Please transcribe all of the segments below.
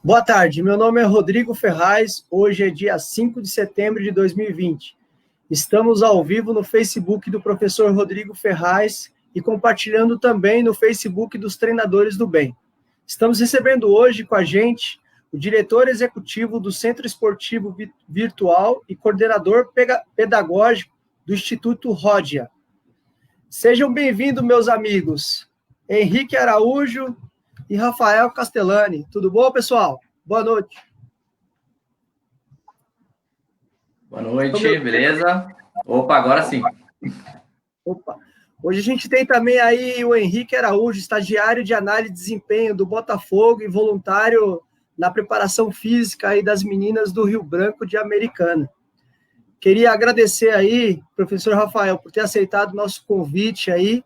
Boa tarde, meu nome é Rodrigo Ferraz, hoje é dia 5 de setembro de 2020. Estamos ao vivo no Facebook do professor Rodrigo Ferraz e compartilhando também no Facebook dos Treinadores do Bem. Estamos recebendo hoje com a gente o diretor executivo do Centro Esportivo Virtual e coordenador pedagógico do Instituto Ródia. Sejam bem-vindos, meus amigos, Henrique Araújo e Rafael Castellani. Tudo bom, pessoal? Boa noite. Boa noite, beleza? Opa, agora sim. Opa. Hoje a gente tem também aí o Henrique Araújo, estagiário de análise de desempenho do Botafogo e voluntário na preparação física aí das meninas do Rio Branco de Americana. Queria agradecer aí, professor Rafael, por ter aceitado o nosso convite aí,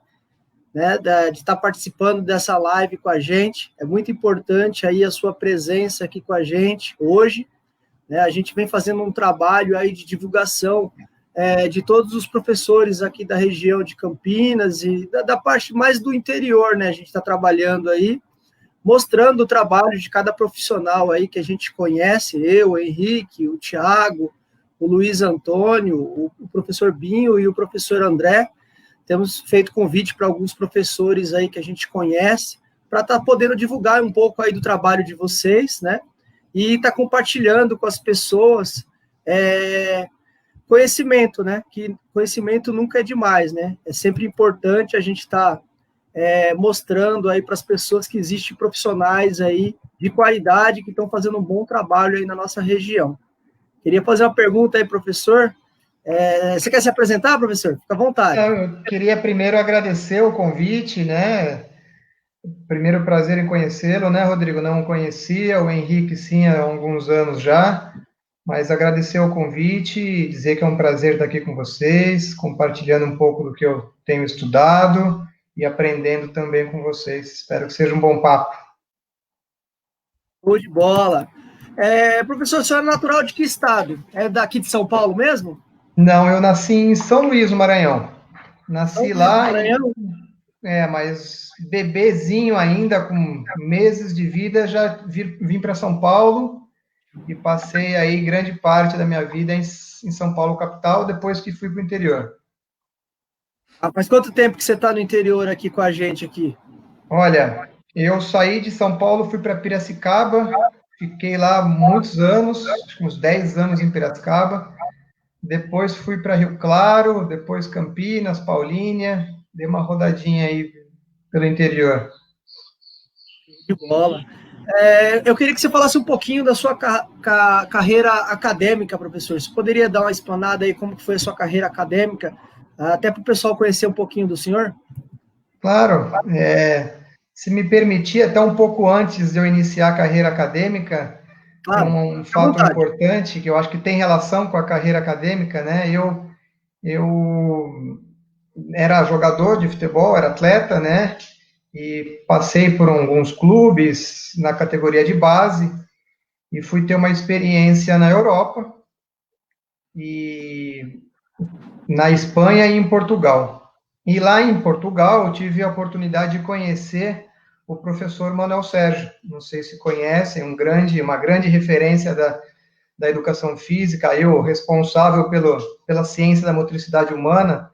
né, de estar participando dessa live com a gente. É muito importante aí a sua presença aqui com a gente hoje, né? A gente vem fazendo um trabalho aí de divulgação de todos os professores aqui da região de Campinas e da parte mais do interior, né? A gente está trabalhando aí, mostrando o trabalho de cada profissional aí que a gente conhece, eu, o Henrique, o Thiago, o Luiz Antônio, o professor Binho e o professor André. Temos feito convite para alguns professores aí que a gente conhece, para estar podendo divulgar um pouco aí do trabalho de vocês, né? E estar compartilhando com as pessoas conhecimento, né? Que conhecimento nunca é demais, né? É sempre importante a gente estar mostrando aí para as pessoas que existem profissionais aí de qualidade que estão fazendo um bom trabalho aí na nossa região. Queria fazer uma pergunta aí, professor. Você quer se apresentar, professor? Fica à vontade. Eu queria primeiro agradecer o convite, né? Primeiro prazer em conhecê-lo, né, Rodrigo? Não o conhecia, o Henrique sim, há alguns anos já, mas agradecer o convite e dizer que é um prazer estar aqui com vocês, compartilhando um pouco do que eu tenho estudado e aprendendo também com vocês. Espero que seja um bom papo. Show de bola. Professor, o senhor é natural de que estado? É daqui de São Paulo mesmo? Não, eu nasci em São Luís, no Maranhão. Nasci lá, mas bebezinho ainda, com meses de vida, já vim para São Paulo e passei aí grande parte da minha vida em São Paulo, capital, depois que fui para o interior. Mas quanto tempo que você está no interior aqui com a gente aqui? Olha, eu saí de São Paulo, fui para Piracicaba, fiquei lá muitos anos, acho que uns 10 anos em Piracicaba, depois fui para Rio Claro, depois Campinas, Paulínia, dei uma rodadinha aí pelo interior. De bola. Eu queria que você falasse um pouquinho da sua carreira acadêmica, professor. Você poderia dar uma explanada aí como que foi a sua carreira acadêmica, até para o pessoal conhecer um pouquinho do senhor? Claro. Se me permitir, até um pouco antes de eu iniciar a carreira acadêmica, Claro, tem um fato importante que eu acho que tem relação com a carreira acadêmica, né? Eu era jogador de futebol, era atleta, né? E passei por alguns clubes na categoria de base e fui ter uma experiência na Europa e na Espanha e em Portugal. E lá em Portugal eu tive a oportunidade de conhecer o professor Manuel Sérgio. Não sei se conhecem, uma grande referência da educação física, eu responsável pela ciência da motricidade humana,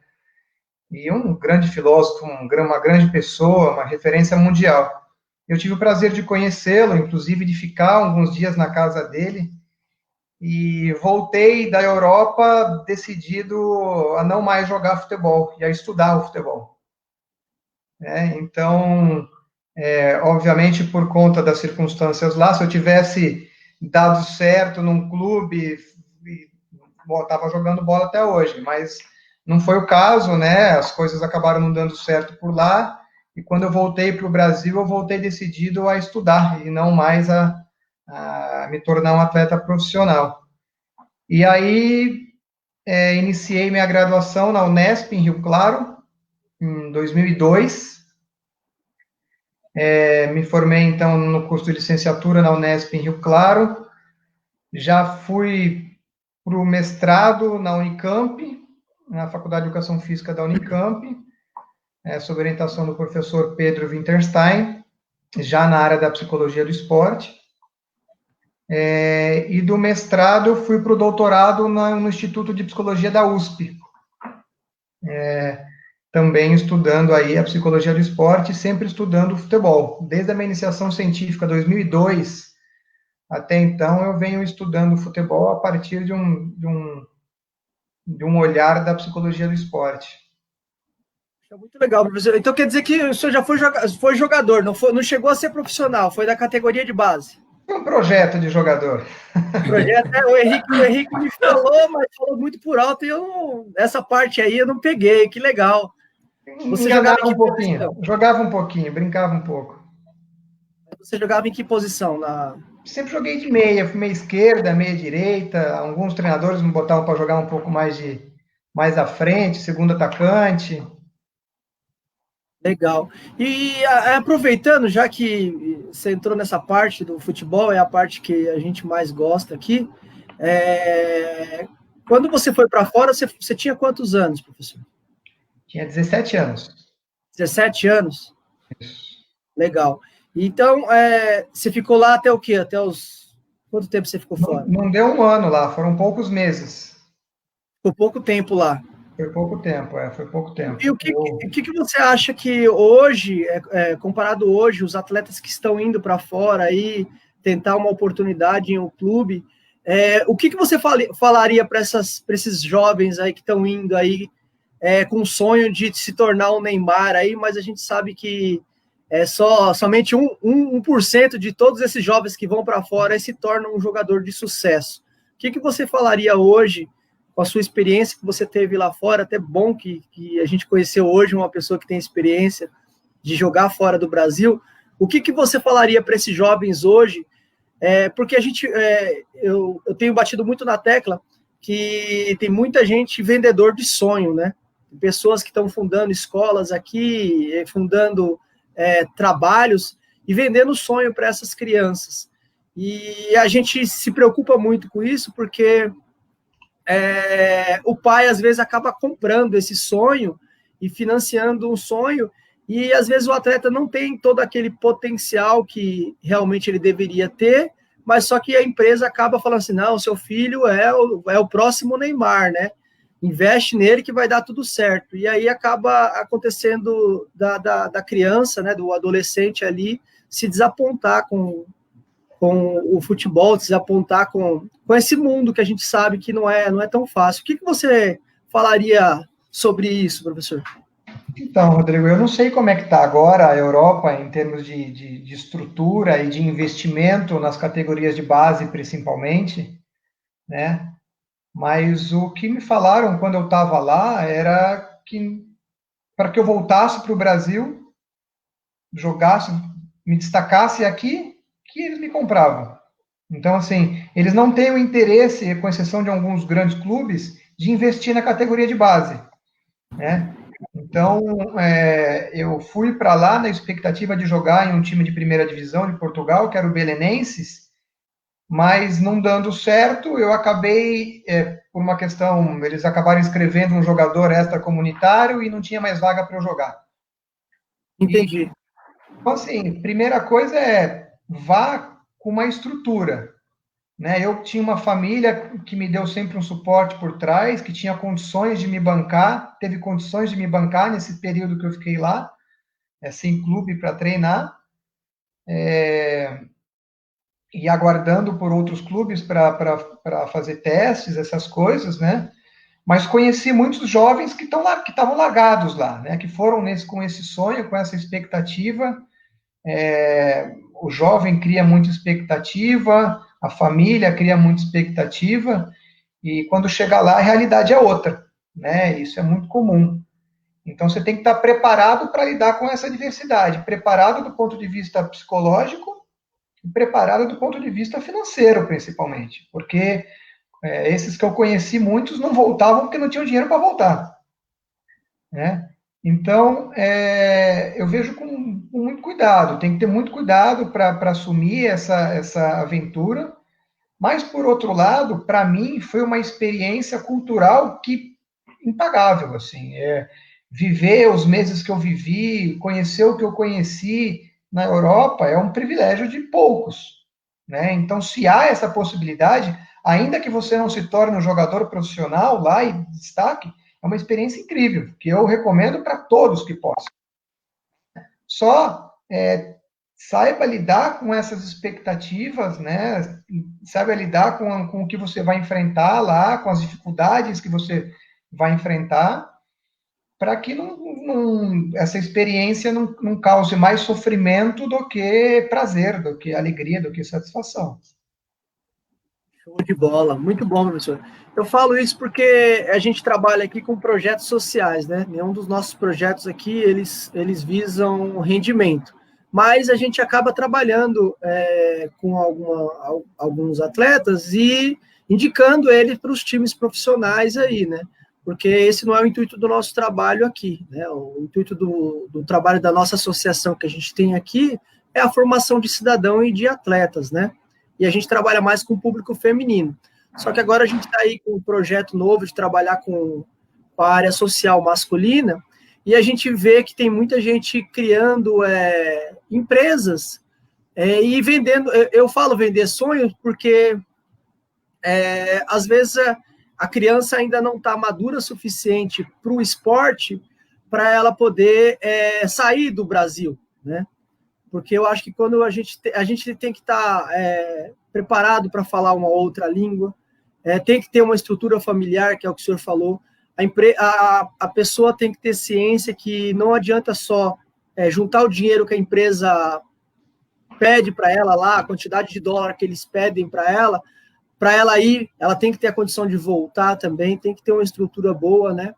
e um grande filósofo, uma grande pessoa, uma referência mundial. Eu tive o prazer de conhecê-lo, inclusive de ficar alguns dias na casa dele, e voltei da Europa decidido a não mais jogar futebol e a estudar o futebol. Então, obviamente, por conta das circunstâncias lá, se eu tivesse dado certo num clube, estava jogando bola até hoje, mas não foi o caso, né? As coisas acabaram não dando certo por lá, e quando eu voltei para o Brasil, eu voltei decidido a estudar, e não mais a me tornar um atleta profissional. E aí, iniciei minha graduação na Unesp, em Rio Claro, em 2002. Me formei, então, no curso de licenciatura na Unesp, em Rio Claro. Já fui para o mestrado na Unicamp, na Faculdade de Educação Física da Unicamp, sob orientação do professor Pedro Winterstein, já na área da psicologia do esporte. E do mestrado fui para o doutorado no Instituto de Psicologia da USP, também estudando aí a psicologia do esporte, sempre estudando o futebol. Desde a minha iniciação científica, 2002, até então eu venho estudando futebol a partir de um olhar da psicologia do esporte. É muito legal, professor. Então quer dizer que o senhor já foi jogador, não chegou a ser profissional, foi da categoria de base. Foi um projeto de jogador. O projeto, o Henrique me falou, mas falou muito por alto e essa parte aí eu não peguei, que legal. Você jogava um pouquinho, jogava um pouquinho, brincava um pouco. Você jogava em que posição? Sempre joguei de meia, meia esquerda, meia direita. Alguns treinadores me botavam para jogar um pouco mais à frente, segundo atacante. Legal. E aproveitando, já que você entrou nessa parte do futebol, é a parte que a gente mais gosta aqui. Quando você foi para fora, você tinha quantos anos, professor? Tinha 17 anos. 17 anos? Isso. Legal. Então, você ficou lá até o quê? Quanto tempo você ficou fora? Não deu um ano lá, foram poucos meses. Ficou pouco tempo lá. Foi pouco tempo, foi pouco tempo. E o que você acha que hoje, comparado hoje, os atletas que estão indo para fora aí, tentar uma oportunidade em um clube, o que você falaria para esses jovens aí que estão indo aí com o sonho de se tornar um Neymar aí, mas a gente sabe que somente 1% de todos esses jovens que vão para fora se tornam um jogador de sucesso. O que você falaria hoje, com a sua experiência que você teve lá fora? Até bom que a gente conheceu hoje uma pessoa que tem experiência de jogar fora do Brasil. O que você falaria para esses jovens hoje? Porque eu tenho batido muito na tecla que tem muita gente vendedor de sonho, né? Pessoas que estão fundando escolas aqui, fundando trabalhos e vendendo sonho para essas crianças. E a gente se preocupa muito com isso porque o pai, às vezes, acaba comprando esse sonho e financiando um sonho, e, às vezes, o atleta não tem todo aquele potencial que realmente ele deveria ter, mas só que a empresa acaba falando assim, não, seu filho é o próximo Neymar, né? Investe nele que vai dar tudo certo. E aí acaba acontecendo da criança, né, do adolescente ali, se desapontar com o futebol, se apontar com esse mundo que a gente sabe que não é tão fácil. O que você falaria sobre isso, professor? Então, Rodrigo, eu não sei como é que está agora a Europa em termos de estrutura e de investimento nas categorias de base, principalmente, né? Mas o que me falaram quando eu estava lá era que para que eu voltasse para o Brasil, jogasse, me destacasse aqui, que eles me compravam. Então, assim, eles não têm o interesse, com exceção de alguns grandes clubes, de investir na categoria de base, né? Então, eu fui para lá na expectativa de jogar em um time de primeira divisão de Portugal, que era o Belenenses, mas não dando certo, eu acabei, por uma questão, eles acabaram inscrevendo um jogador extracomunitário e não tinha mais vaga para eu jogar. Entendi. Então, assim, primeira coisa vá com uma estrutura, né? Eu tinha uma família que me deu sempre um suporte por trás, que tinha condições de me bancar, teve condições de me bancar nesse período que eu fiquei lá, sem clube para treinar, e aguardando por outros clubes para fazer testes, essas coisas, né? Mas conheci muitos jovens que estavam largados lá, né? Que foram com esse sonho, com essa expectativa. O jovem cria muita expectativa, a família cria muita expectativa, e quando chega lá, a realidade é outra, né? Isso é muito comum. Então, você tem que estar preparado para lidar com essa diversidade, preparado do ponto de vista psicológico e preparado do ponto de vista financeiro, principalmente, porque esses que eu conheci, muitos não voltavam porque não tinham dinheiro para voltar, né? Então, eu vejo com muito cuidado, tem que ter muito cuidado para assumir essa aventura, mas, por outro lado, para mim, foi uma experiência cultural impagável, assim, viver os meses que eu vivi, conhecer o que eu conheci na Europa, é um privilégio de poucos, né? Então, se há essa possibilidade, ainda que você não se torne um jogador profissional lá e destaque, é uma experiência incrível, que eu recomendo para todos que possam. Só saiba lidar com essas expectativas, né? Saiba lidar com o que você vai enfrentar lá, com as dificuldades que você vai enfrentar, para que essa experiência não cause mais sofrimento do que prazer, do que alegria, do que satisfação. Show de bola, muito bom, professor. Eu falo isso porque a gente trabalha aqui com projetos sociais, né? Nenhum dos nossos projetos aqui, eles visam rendimento. Mas a gente acaba trabalhando com alguns atletas e indicando eles para os times profissionais aí, né? Porque esse não é o intuito do nosso trabalho aqui, né? O intuito do trabalho da nossa associação que a gente tem aqui é a formação de cidadão e de atletas, né? E a gente trabalha mais com o público feminino. Só que agora a gente está aí com um projeto novo de trabalhar com a área social masculina, e a gente vê que tem muita gente criando empresas e vendendo. Eu falo vender sonhos porque, às vezes, a criança ainda não está madura o suficiente para o esporte para ela poder sair do Brasil, né? Porque eu acho que quando a gente tem que estar preparado para falar uma outra língua, tem que ter uma estrutura familiar, que é o que o senhor falou, a pessoa tem que ter ciência que não adianta só juntar o dinheiro que a empresa pede para ela lá, a quantidade de dólar que eles pedem para ela ir, ela tem que ter a condição de voltar também, tem que ter uma estrutura boa, né?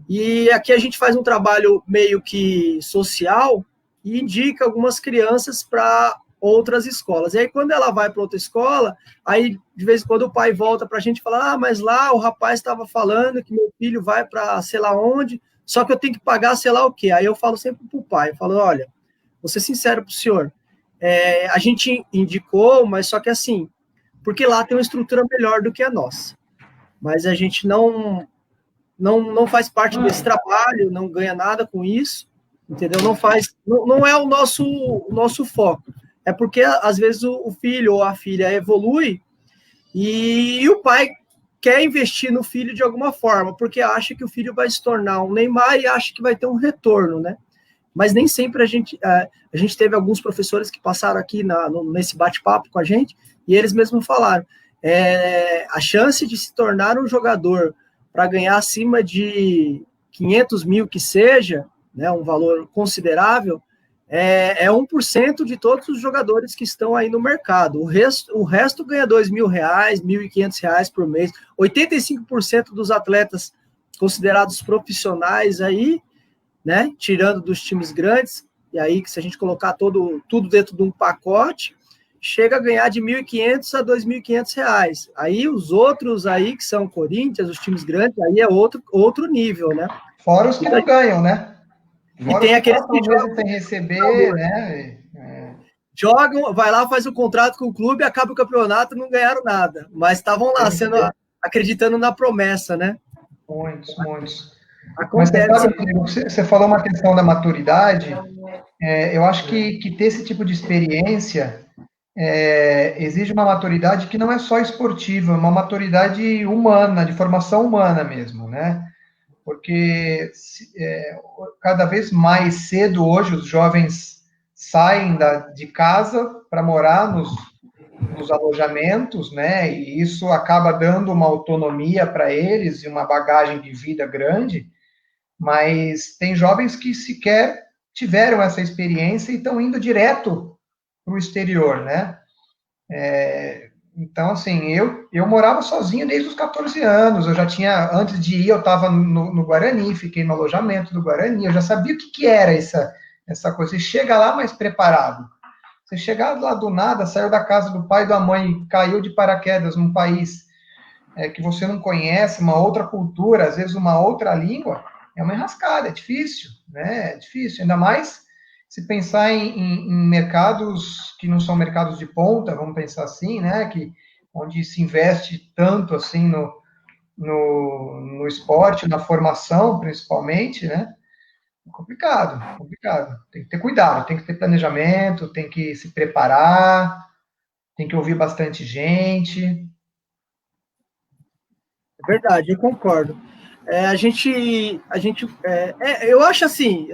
E aqui a gente faz um trabalho meio que social, e indica algumas crianças para outras escolas. E aí, quando ela vai para outra escola, aí, de vez em quando, o pai volta para a gente e fala, mas lá o rapaz estava falando que meu filho vai para sei lá onde, só que eu tenho que pagar sei lá o quê. Aí eu falo sempre para o pai, eu falo, olha, vou ser sincero para o senhor, a gente indicou, mas só que assim, porque lá tem uma estrutura melhor do que a nossa. Mas a gente não faz parte desse trabalho, não ganha nada com isso, entendeu? Não é o nosso foco. É porque, às vezes, o filho ou a filha evolui e o pai quer investir no filho de alguma forma, porque acha que o filho vai se tornar um Neymar e acha que vai ter um retorno, né? Mas nem sempre a gente teve alguns professores que passaram aqui nesse bate-papo com a gente, e eles mesmos falaram, a chance de se tornar um jogador para ganhar acima de 500 mil que seja, né, um valor considerável, é 1% de todos os jogadores que estão aí no mercado. O resto ganha R$2.000, R$1.500 por mês. 85% dos atletas considerados profissionais aí, né, tirando dos times grandes, e aí se a gente colocar tudo dentro de um pacote, chega a ganhar de R$1.500 a R$2.500. Aí os outros aí, que são Corinthians, os times grandes, aí é outro nível, né? Fora os que não ganham, né? E tem aqueles que jogam sem receber, né? Jogam, vai lá, faz um contrato com o clube, acaba o campeonato, não ganharam nada. Mas estavam lá, acreditando na promessa, né? Muitos. Acontece. Mas você sabe, você falou uma questão da maturidade. Eu acho que ter esse tipo de experiência exige uma maturidade que não é só esportiva, é uma maturidade humana, de formação humana mesmo, né? Porque cada vez mais cedo hoje os jovens saem de casa para morar nos alojamentos, né? E isso acaba dando uma autonomia para eles e uma bagagem de vida grande, mas tem jovens que sequer tiveram essa experiência e estão indo direto para o exterior, né? Então, assim, eu morava sozinho desde os 14 anos, eu já tinha, antes de ir, eu estava no Guarani, fiquei no alojamento do Guarani, eu já sabia o que era essa coisa. Você chega lá mais preparado. Você chegar lá do nada, saiu da casa do pai e da mãe, caiu de paraquedas num país que você não conhece, uma outra cultura, às vezes uma outra língua, é uma enrascada, é difícil, né? É difícil, ainda mais se pensar em mercados que não são mercados de ponta, vamos pensar assim, né? Onde se investe tanto assim no esporte, na formação, principalmente, né? Complicado. Tem que ter cuidado, tem que ter planejamento, tem que se preparar. tem que ouvir bastante gente. É verdade, eu concordo. Eu acho assim,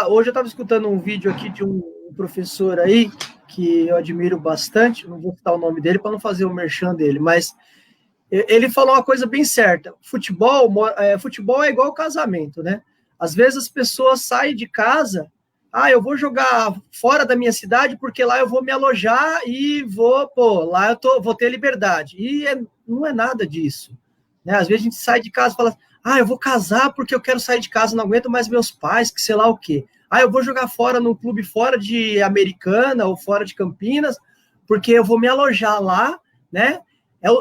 hoje eu estava escutando um vídeo aqui de um professor aí, que eu admiro bastante, não vou citar o nome dele para não fazer o merchan dele, mas ele falou uma coisa bem certa. Futebol é igual casamento, né? Às vezes as pessoas saem de casa, eu vou jogar fora da minha cidade porque lá eu vou me alojar e lá vou ter liberdade. Não é nada disso, né? Às vezes a gente sai de casa e fala, eu vou casar porque eu quero sair de casa, não aguento mais meus pais, que sei lá o quê. Eu vou jogar fora num clube fora de Americana ou fora de Campinas, porque eu vou me alojar lá, né?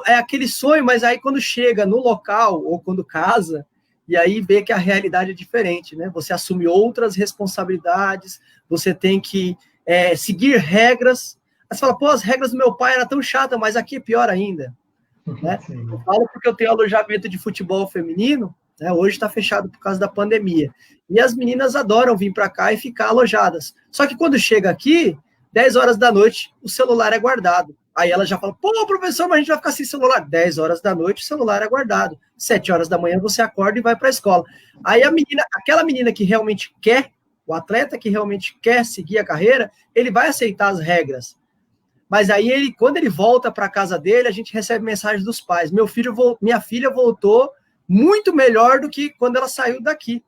É aquele sonho, mas aí quando chega no local ou quando casa, e aí vê que a realidade é diferente, né? Você assume outras responsabilidades, você tem que seguir regras. Aí você fala, as regras do meu pai eram tão chatas, mas aqui é pior ainda, né? Eu falo porque eu tenho alojamento de futebol feminino, né? Hoje está fechado por causa da pandemia. E as meninas adoram vir para cá e ficar alojadas. Só que quando chega aqui, 10 horas da noite, o celular é guardado. Aí ela já fala, professor, mas a gente vai ficar sem celular. 10 horas da noite, o celular é guardado. 7 horas da manhã você acorda e vai para a escola. Aí aquela menina que realmente quer, o atleta que realmente quer seguir a carreira, ele vai aceitar as regras. Mas aí, quando ele volta para a casa dele, a gente recebe mensagem dos pais. Minha filha voltou muito melhor do que quando ela saiu daqui.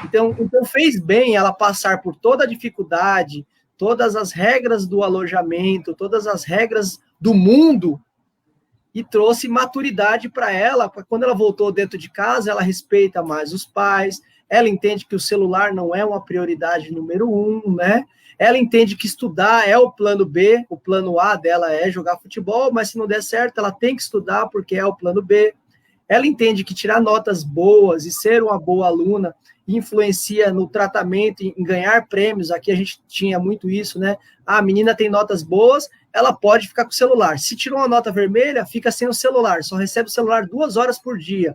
Então fez bem ela passar por toda a dificuldade, todas as regras do alojamento, todas as regras do mundo, e trouxe maturidade para ela, para quando ela voltou dentro de casa, ela respeita mais os pais, ela entende que o celular não é uma prioridade número 1, né? Ela entende que estudar é o plano B, o plano A dela é jogar futebol, mas se não der certo, ela tem que estudar porque é o plano B. Ela entende que tirar notas boas e ser uma boa aluna influencia no tratamento, em ganhar prêmios. Aqui a gente tinha muito isso, né? A menina tem notas boas, ela pode ficar com o celular. Se tirou uma nota vermelha, fica sem o celular, só recebe o celular 2 horas por dia.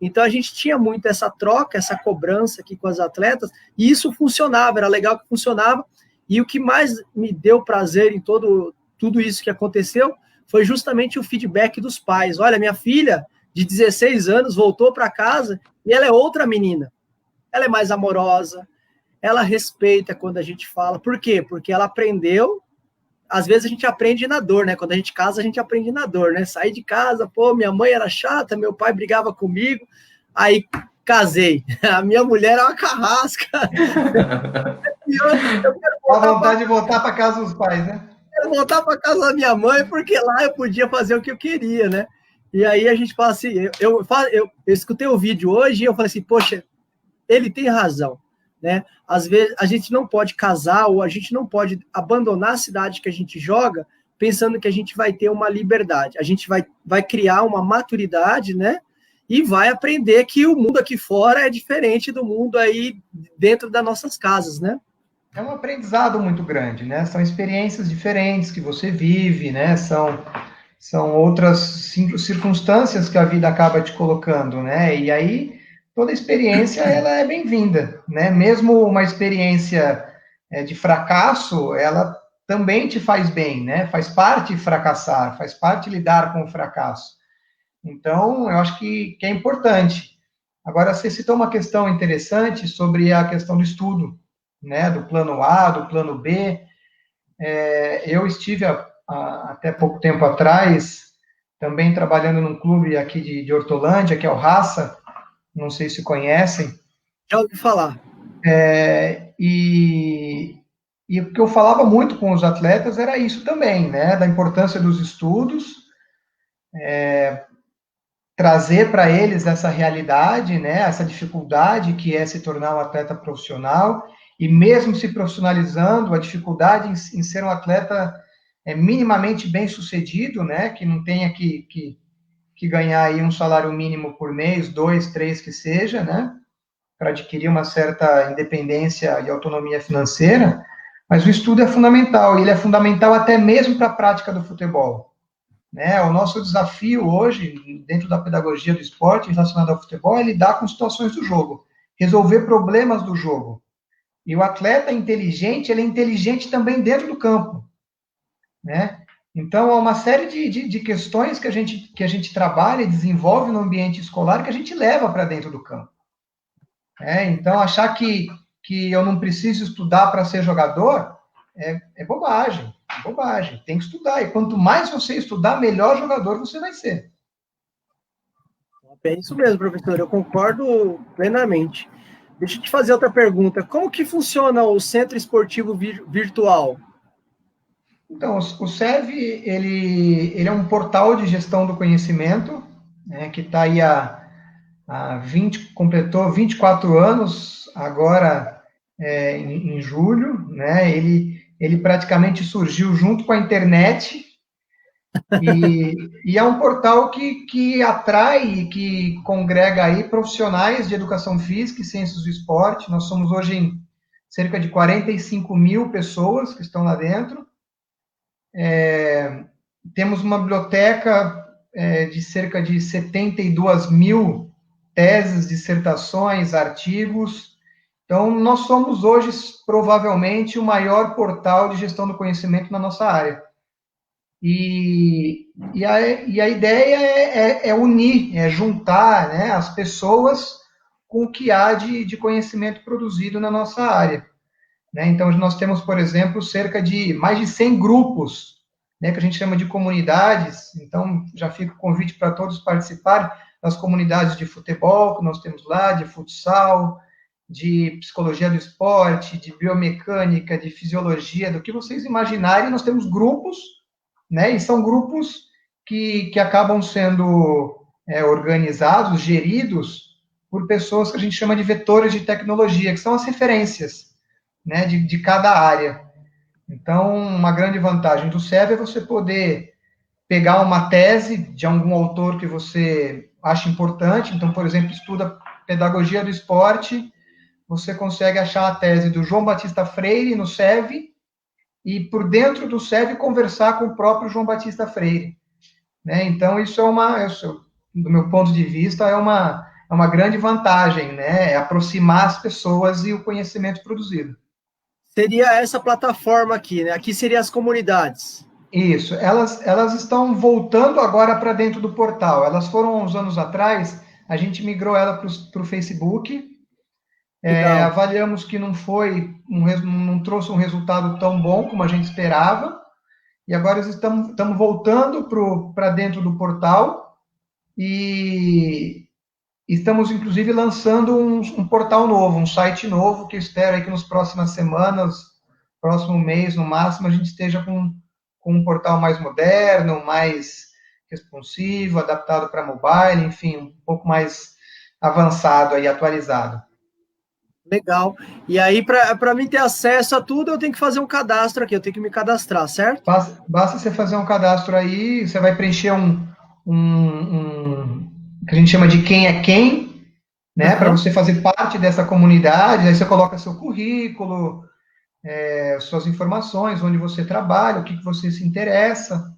Então a gente tinha muito essa troca, essa cobrança aqui com as atletas, e isso funcionava, era legal que funcionava. E o que mais me deu prazer em tudo isso que aconteceu foi justamente o feedback dos pais. Olha, minha filha de 16 anos voltou para casa e ela é outra menina. Ela é mais amorosa, ela respeita quando a gente fala. Por quê? Porque ela aprendeu. Às vezes a gente aprende na dor, né? Quando a gente casa, a gente aprende na dor, né? Saí de casa, minha mãe era chata, meu pai brigava comigo, aí casei. A minha mulher é uma carrasca. Dá vontade de voltar para casa dos pais, né? Eu voltar para casa da minha mãe, porque lá eu podia fazer o que eu queria, né? E aí a gente fala assim, eu escutei o vídeo hoje e eu falei assim, poxa, ele tem razão, né? Às vezes a gente não pode casar ou a gente não pode abandonar a cidade que a gente joga pensando que a gente vai ter uma liberdade. A gente vai criar uma maturidade, né? E vai aprender que o mundo aqui fora é diferente do mundo aí dentro das nossas casas, né? É um aprendizado muito grande, né? São experiências diferentes que você vive, né? São outras circunstâncias que a vida acaba te colocando, né? E aí toda experiência ela é bem-vinda, né? Mesmo uma experiência de fracasso, ela também te faz bem, né? Faz parte fracassar, faz parte lidar com o fracasso. Então, eu acho que é importante. Agora, você citou uma questão interessante sobre a questão do estudo, né? Do plano A, do plano B. Eu estive até pouco tempo atrás também trabalhando num clube aqui de Hortolândia, que é o Raça, não sei se conhecem. Já ouvi falar. E o que eu falava muito com os atletas era isso também, né? Da importância dos estudos, trazer para eles essa realidade, né? Essa dificuldade que é se tornar um atleta profissional, e mesmo se profissionalizando, a dificuldade em ser um atleta minimamente bem sucedido, né? Que não tenha que ganhar aí um salário mínimo por mês, 2, 3 que seja, né? Para adquirir uma certa independência e autonomia financeira, mas o estudo é fundamental, e ele é fundamental até mesmo para a prática do futebol, né? O nosso desafio hoje, dentro da pedagogia do esporte relacionado ao futebol, é lidar com situações do jogo, resolver problemas do jogo. E o atleta inteligente, ele é inteligente também dentro do campo, né? Então, há uma série de questões que a gente trabalha e desenvolve no ambiente escolar que a gente leva para dentro do campo. Então, achar que eu não preciso estudar para ser jogador é bobagem, é bobagem. Tem que estudar. E quanto mais você estudar, melhor jogador você vai ser. É isso mesmo, professor. Eu concordo plenamente. Deixa eu te fazer outra pergunta. Como que funciona o Centro Esportivo Virtual? Então, o CEV, ele é um portal de gestão do conhecimento, né, que está aí completou 24 anos, agora em julho, né? Ele praticamente surgiu junto com a internet e é um portal que atrai e que congrega aí profissionais de educação física e ciências do esporte. Nós somos hoje em cerca de 45 mil pessoas que estão lá dentro. Temos uma biblioteca de cerca de 72 mil teses, dissertações, artigos. Então, nós somos hoje, provavelmente, o maior portal de gestão do conhecimento na nossa área. E a ideia é unir, é juntar, né, as pessoas com o que há de conhecimento produzido na nossa área. Né? Então, nós temos, por exemplo, cerca de mais de 100 grupos, né, que a gente chama de comunidades. Então, já fica o convite para todos participarem das comunidades de futebol que nós temos lá, de futsal, de psicologia do esporte, de biomecânica, de fisiologia, do que vocês imaginarem, nós temos grupos, né, e são grupos que acabam sendo organizados, geridos por pessoas que a gente chama de vetores de tecnologia, que são as referências, né, de cada área. Então, uma grande vantagem do CEV é você poder pegar uma tese de algum autor que você acha importante. Então, por exemplo, estuda pedagogia do esporte, você consegue achar a tese do João Batista Freire no CEV e, por dentro do CEV, conversar com o próprio João Batista Freire. Né? Então, isso do meu ponto de vista, é uma grande vantagem, né? É aproximar as pessoas e o conhecimento produzido. Seria essa plataforma aqui, né? Aqui seriam as comunidades. Isso, elas estão voltando agora para dentro do portal. Elas foram uns anos atrás, a gente migrou ela para o Facebook. Avaliamos que não trouxe um resultado tão bom como a gente esperava. E agora estamos voltando para dentro do portal e estamos, inclusive, lançando um portal novo, um site novo, que eu espero aí que nas próximas semanas, próximo mês, no máximo, a gente esteja com um portal mais moderno, mais responsivo, adaptado para mobile, enfim, um pouco mais avançado e atualizado. Legal. E aí, para mim ter acesso a tudo, eu tenho que fazer um cadastro aqui, eu tenho que me cadastrar, certo? Basta você fazer um cadastro aí, você vai preencher que a gente chama de quem é quem, né? Uhum. Para você fazer parte dessa comunidade, aí você coloca seu currículo, suas informações, onde você trabalha, o que você se interessa,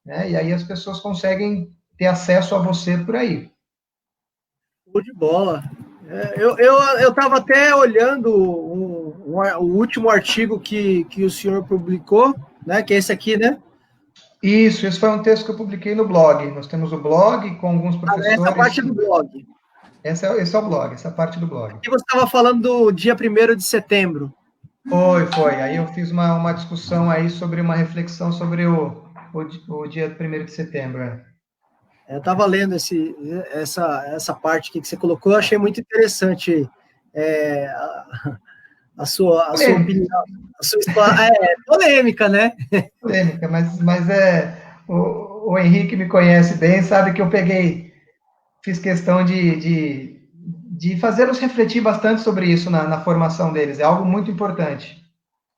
né? E aí as pessoas conseguem ter acesso a você por aí. Show de bola. Eu estava até olhando o último artigo que o senhor publicou, né? Que é esse aqui, né? Isso, esse foi um texto que eu publiquei no blog. Nós temos o blog com alguns professores. Essa parte do blog. Esse é o blog, essa parte do blog. E você estava falando do dia 1º de setembro. Foi. Aí eu fiz uma discussão aí sobre uma reflexão sobre o dia 1º de setembro. Eu estava lendo essa parte que você colocou, eu achei muito interessante a sua opinião. A sua história. Polêmica, né? Polêmica, mas o Henrique me conhece bem, sabe que eu fiz questão de fazê-los refletir bastante sobre isso na formação deles. É algo muito importante.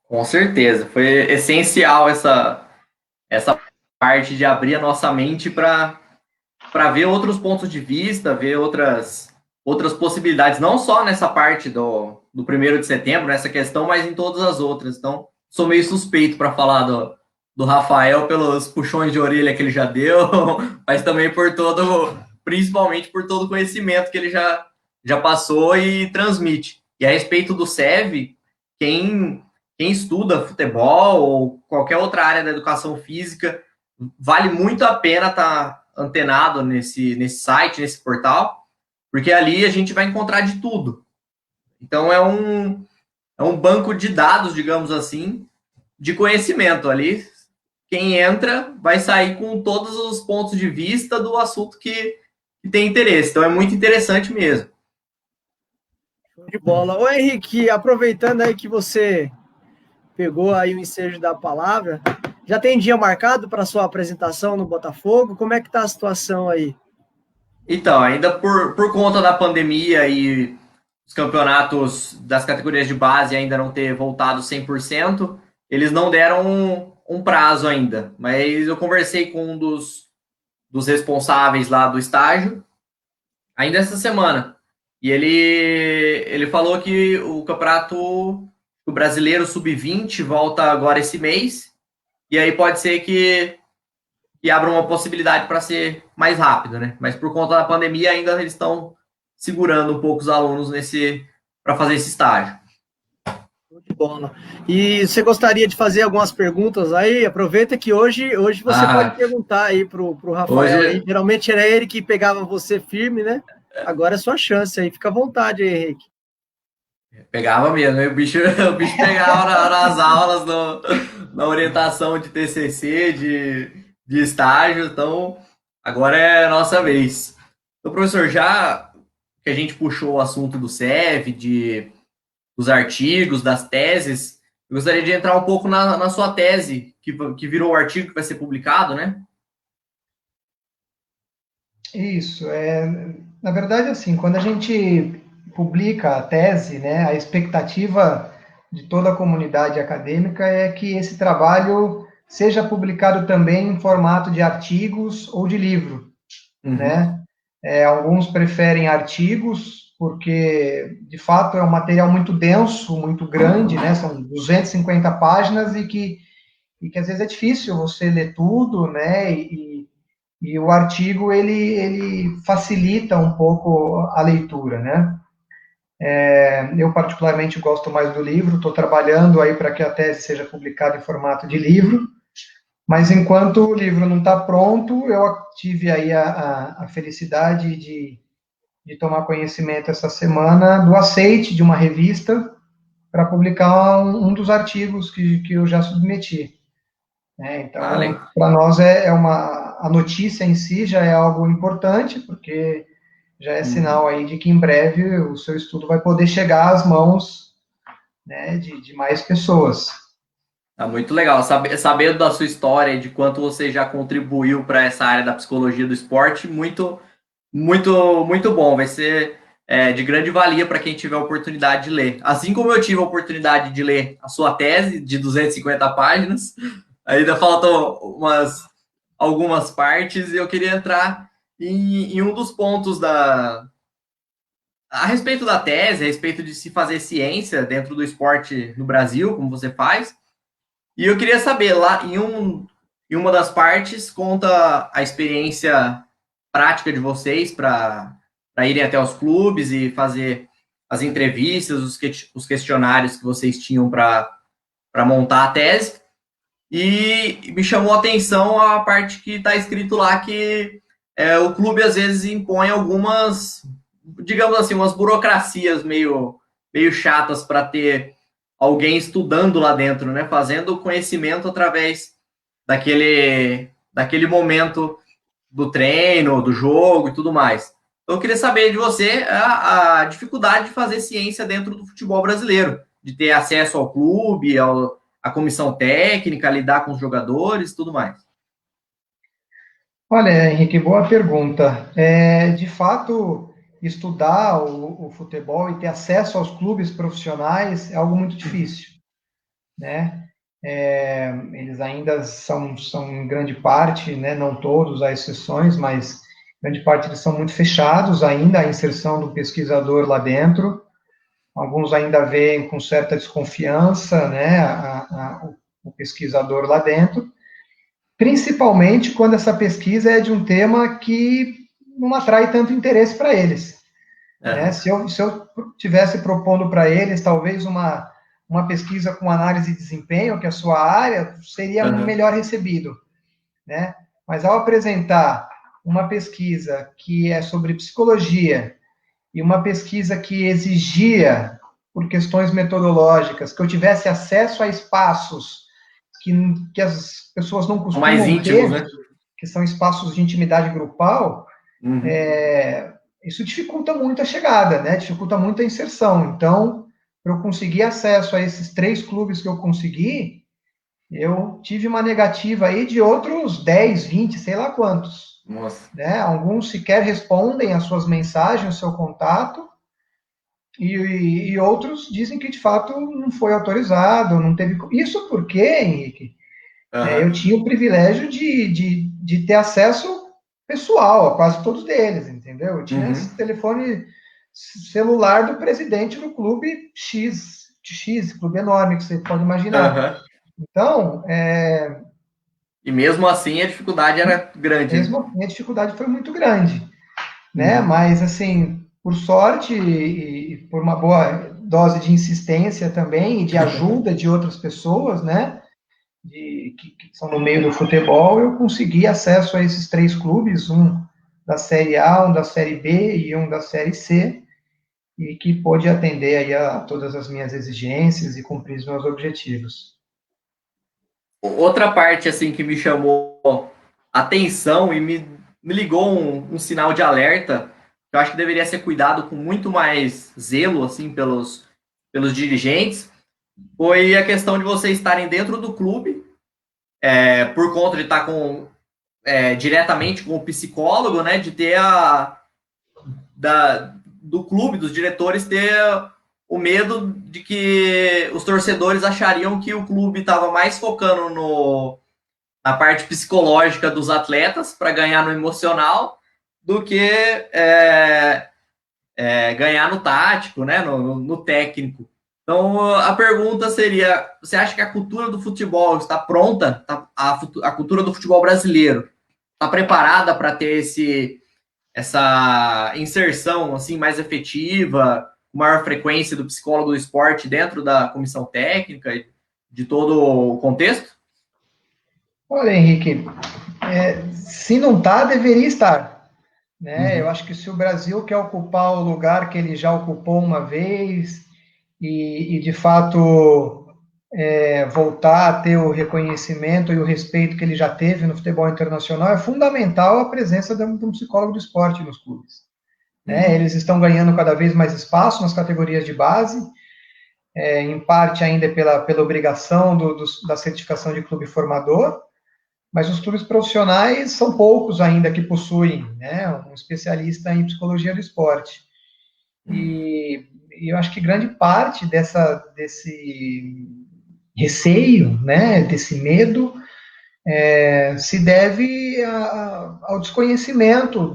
Com certeza. Foi essencial essa parte de abrir a nossa mente para ver outros pontos de vista, ver outras possibilidades, não só nessa parte do 1º de setembro, nessa questão, mas em todas as outras. Então, sou meio suspeito para falar do Rafael pelos puxões de orelha que ele já deu, mas também principalmente por todo o conhecimento que ele já passou e transmite. E a respeito do CEV, quem estuda futebol ou qualquer outra área da educação física vale muito a pena estar antenado nesse site, nesse portal, porque ali a gente vai encontrar de tudo. Então, é um banco de dados, digamos assim, de conhecimento ali. Quem entra vai sair com todos os pontos de vista do assunto que tem interesse. Então, é muito interessante mesmo. Show de bola. Ô, Henrique, aproveitando aí que você pegou aí o ensejo da palavra, já tem dia marcado para sua apresentação no Botafogo? Como é que tá a situação aí? Então, ainda por conta da pandemia e os campeonatos das categorias de base ainda não ter voltado 100%, eles não deram um prazo ainda. Mas eu conversei com um dos responsáveis lá do estágio, ainda essa semana. E ele falou que o campeonato o brasileiro sub-20 volta agora esse mês, e aí pode ser que abra uma possibilidade para ser mais rápido, né? Mas por conta da pandemia ainda eles estão segurando um pouco os alunos para fazer esse estágio. De bola. E você gostaria de fazer algumas perguntas aí? Aproveita que hoje você pode perguntar aí pro Rafael. Hoje... Aí. Geralmente era ele que pegava você firme, né? Agora é sua chance aí. Fica à vontade aí, Henrique. Pegava mesmo, o bicho pegava nas aulas, na orientação de TCC, de estágio, então agora é a nossa vez. Então, professor, já que a gente puxou o assunto do CEV, dos artigos, das teses, eu gostaria de entrar um pouco na sua tese, que virou o artigo que vai ser publicado, né? Isso, na verdade, assim, quando a gente publica a tese, né, a expectativa de toda a comunidade acadêmica é que esse trabalho seja publicado também em formato de artigos ou de livro, né? Alguns preferem artigos, porque, de fato, é um material muito denso, muito grande, né? São 250 páginas e que às vezes é difícil você ler tudo, né? E o artigo, ele facilita um pouco a leitura, né? Eu, particularmente, gosto mais do livro, estou trabalhando aí para que a tese seja publicada em formato de livro, mas enquanto o livro não está pronto, eu tive aí a felicidade de tomar conhecimento essa semana do aceite de uma revista para publicar um dos artigos que eu já submeti. Então, para nós a notícia em si já é algo importante, porque já é sinal aí de que em breve o seu estudo vai poder chegar às mãos, né, de mais pessoas. Muito legal, sabendo da sua história e de quanto você já contribuiu para essa área da psicologia do esporte, muito, muito, muito bom. Vai ser de grande valia para quem tiver a oportunidade de ler. Assim como eu tive a oportunidade de ler a sua tese de 250 páginas, ainda faltam algumas partes e eu queria entrar em um dos pontos a respeito da tese, a respeito de se fazer ciência dentro do esporte no Brasil, como você faz. E eu queria saber, lá em uma das partes, conta a experiência prática de vocês para irem até os clubes e fazer as entrevistas, os questionários que vocês tinham para montar a tese. E me chamou a atenção a parte que está escrito lá que o clube às vezes impõe algumas, digamos assim, umas burocracias meio chatas para ter alguém estudando lá dentro, né? Fazendo conhecimento através daquele momento do treino, do jogo e tudo mais. Então, eu queria saber de você a dificuldade de fazer ciência dentro do futebol brasileiro, de ter acesso ao clube, à comissão técnica, lidar com os jogadores e tudo mais. Olha, Henrique, boa pergunta. De fato, estudar o futebol e ter acesso aos clubes profissionais é algo muito difícil, né? Eles ainda são em grande parte, né, não todos, há exceções, mas grande parte eles são muito fechados ainda, a inserção do pesquisador lá dentro. Alguns ainda veem com certa desconfiança, né, o pesquisador lá dentro, principalmente quando essa pesquisa é de um tema que não atrai tanto interesse para eles. Né? Se eu tivesse propondo para eles, talvez uma pesquisa com análise de desempenho, que é a sua área, seria melhor recebido. né? Mas ao apresentar uma pesquisa que é sobre psicologia e uma pesquisa que exigia, por questões metodológicas, que eu tivesse acesso a espaços que as pessoas não Mais costumam íntimos, ter, né? que são espaços de intimidade grupal, Uhum. isso dificulta muito a chegada, né? Dificulta muito a inserção. Então, para eu conseguir acesso a esses 3 clubes que eu consegui, eu tive uma negativa aí de outros 10, 20, sei lá quantos. Nossa. Né? Alguns sequer respondem às suas mensagens, o seu contato, e outros dizem que de fato não foi autorizado, não teve. Isso porque, Henrique, eu Uhum. tinha o privilégio de ter acesso pessoal a quase todos deles, entendeu? Eu tinha Uhum. esse telefone celular do presidente do clube X, clube enorme que você pode imaginar. Uhum. Então, E mesmo assim a dificuldade era grande, né? mesmo assim, a dificuldade foi muito grande, né? Uhum. Mas, assim, por sorte e por uma boa dose de insistência também e de ajuda de outras pessoas, né? Que são no meio do futebol, eu consegui acesso a esses 3 clubes, um da Série A, um da Série B e um da Série C, e que pôde atender aí a todas as minhas exigências e cumprir os meus objetivos. Outra parte assim que me chamou atenção e me ligou um sinal de alerta, que eu acho que deveria ser cuidado com muito mais zelo assim pelos dirigentes, foi a questão de vocês estarem dentro do clube, por conta de estar diretamente com o psicólogo, né, de ter do clube, dos diretores, ter o medo de que os torcedores achariam que o clube estava mais focando na parte psicológica dos atletas para ganhar no emocional do que ganhar no tático, né, no técnico. Então, a pergunta seria, você acha que a cultura do futebol está pronta? A cultura do futebol brasileiro está preparada para ter essa inserção assim mais efetiva, com maior frequência do psicólogo do esporte dentro da comissão técnica e de todo o contexto? Olha, Henrique, se não está, deveria estar. Né? Eu Uhum. acho que se o Brasil quer ocupar o lugar que ele já ocupou uma vez e de fato voltar a ter o reconhecimento e o respeito que ele já teve no futebol internacional, é fundamental a presença de um psicólogo do esporte nos clubes. Né? Uhum. Eles estão ganhando cada vez mais espaço nas categorias de base, em parte ainda pela obrigação da certificação de clube formador, mas os clubes profissionais são poucos ainda que possuem, né, um especialista em psicologia do esporte. E eu acho que grande parte desse receio, né, desse medo, se deve ao desconhecimento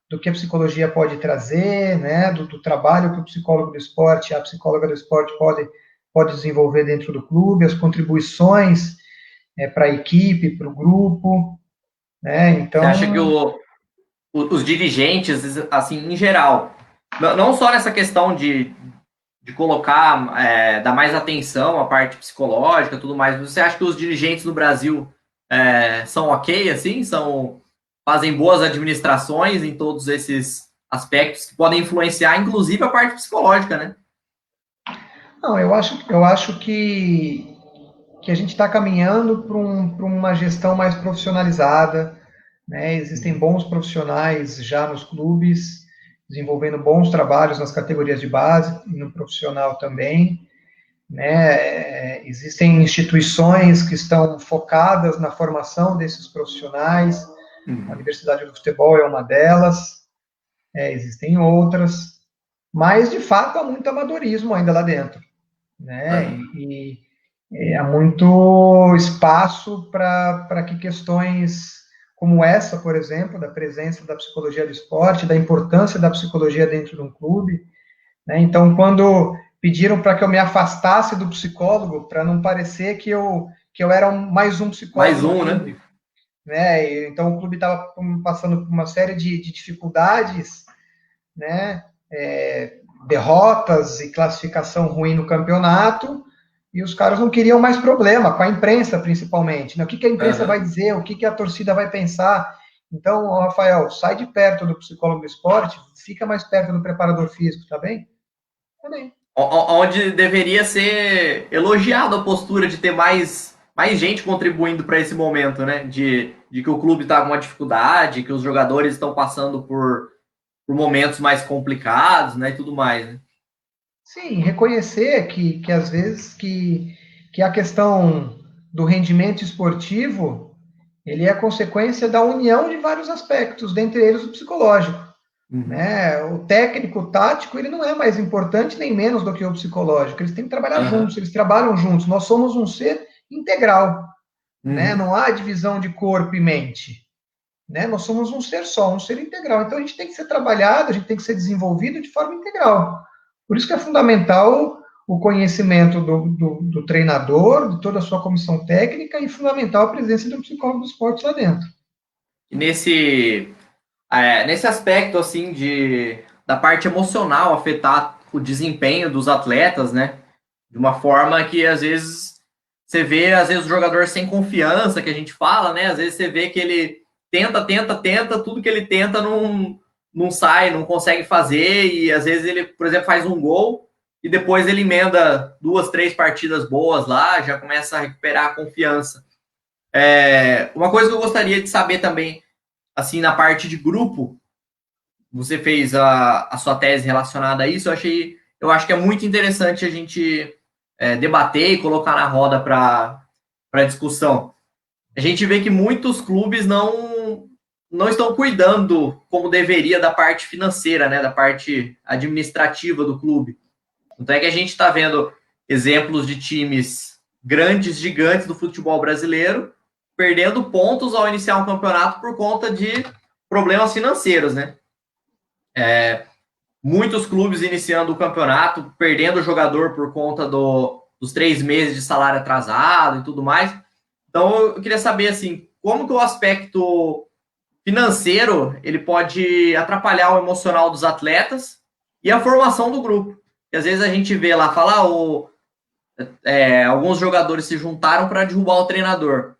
do que a psicologia pode trazer, né, do trabalho que o psicólogo do esporte, a psicóloga do esporte pode desenvolver dentro do clube, as contribuições para a equipe, para o grupo, né? Você acha que Então, os dirigentes, assim, em geral, não só nessa questão de colocar, dar mais atenção à parte psicológica e tudo mais, você acha que os dirigentes do Brasil são ok, assim? Fazem boas administrações em todos esses aspectos que podem influenciar, inclusive, a parte psicológica, né? não, eu acho que a gente está caminhando para uma gestão mais profissionalizada, né? Existem bons profissionais já nos clubes, desenvolvendo bons trabalhos nas categorias de base e no profissional também, né? Existem instituições que estão focadas na formação desses profissionais, a Universidade do Futebol é uma delas, existem outras, mas de fato há muito amadorismo ainda lá dentro, né? Uhum. E há muito espaço para que questões como essa, por exemplo, da presença da psicologia do esporte, da importância da psicologia dentro de um clube, né? Então, quando pediram para que eu me afastasse do psicólogo, para não parecer que eu era mais um psicólogo Mais no um, né? clube, né? Então, o clube estava passando por uma série de dificuldades, né? Derrotas e classificação ruim no campeonato, e os caras não queriam mais problema, com a imprensa principalmente, né? O que a imprensa vai dizer, o que a torcida vai pensar. Então, Rafael, sai de perto do psicólogo do esporte, fica mais perto do preparador físico, tá bem? Tá bem. Onde deveria ser elogiado a postura de ter mais gente contribuindo para esse momento, né? De que o clube está com uma dificuldade, que os jogadores estão passando por momentos mais complicados, né? E tudo mais, né? Sim, reconhecer que às vezes que a questão do rendimento esportivo ele é consequência da união de vários aspectos, dentre eles o psicológico. Né? O técnico, o tático, ele não é mais importante nem menos do que o psicológico. Eles têm que trabalhar juntos, eles trabalham juntos. Nós somos um ser integral. Né? Não há divisão de corpo e mente. Né? Nós somos um ser só, um ser integral. Então a gente tem que ser trabalhado, a gente tem que ser desenvolvido de forma integral. Por isso que é fundamental o conhecimento do treinador, de toda a sua comissão técnica e fundamental a presença do psicólogo do esporte lá dentro. E nesse aspecto, assim, da parte emocional afetar o desempenho dos atletas, né? De uma forma que, às vezes, você vê, às vezes, o jogador sem confiança, que a gente fala, né? Às vezes você vê que ele tenta, tudo que ele tenta não sai, não consegue fazer, e às vezes ele, por exemplo, faz um gol, e depois ele emenda 2, 3 partidas boas lá, já começa a recuperar a confiança. Uma coisa que eu gostaria de saber também, assim, na parte de grupo, você fez a sua tese relacionada a isso, eu acho que é muito interessante a gente debater e colocar na roda para discussão. A gente vê que muitos clubes não estão cuidando como deveria da parte financeira, né, da parte administrativa do clube. Então é que a gente está vendo exemplos de times grandes, gigantes do futebol brasileiro, perdendo pontos ao iniciar um campeonato por conta de problemas financeiros, né? Muitos clubes iniciando o campeonato, perdendo o jogador por conta dos 3 meses de salário atrasado e tudo mais. Então, eu queria saber, assim, como que o aspecto financeiro ele pode atrapalhar o emocional dos atletas e a formação do grupo. E às vezes a gente vê lá, alguns jogadores se juntaram para derrubar o treinador.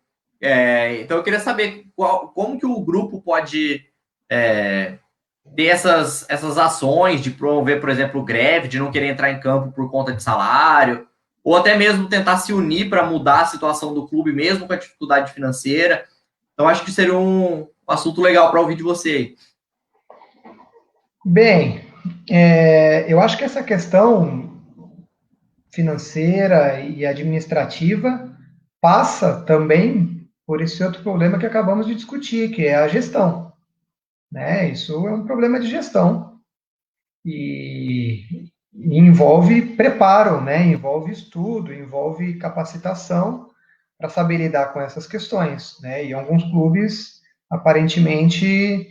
Então, eu queria saber como que o grupo pode ter essas ações de promover, por exemplo, greve, de não querer entrar em campo por conta de salário, ou até mesmo tentar se unir para mudar a situação do clube, mesmo com a dificuldade financeira. Então, acho que seria um assunto legal para ouvir de você. Bem, eu acho que essa questão financeira e administrativa passa também por esse outro problema que acabamos de discutir, que é a gestão. Né? Isso é um problema de gestão e envolve preparo, né? Envolve estudo, envolve capacitação para saber lidar com essas questões. Né? E alguns clubes, aparentemente,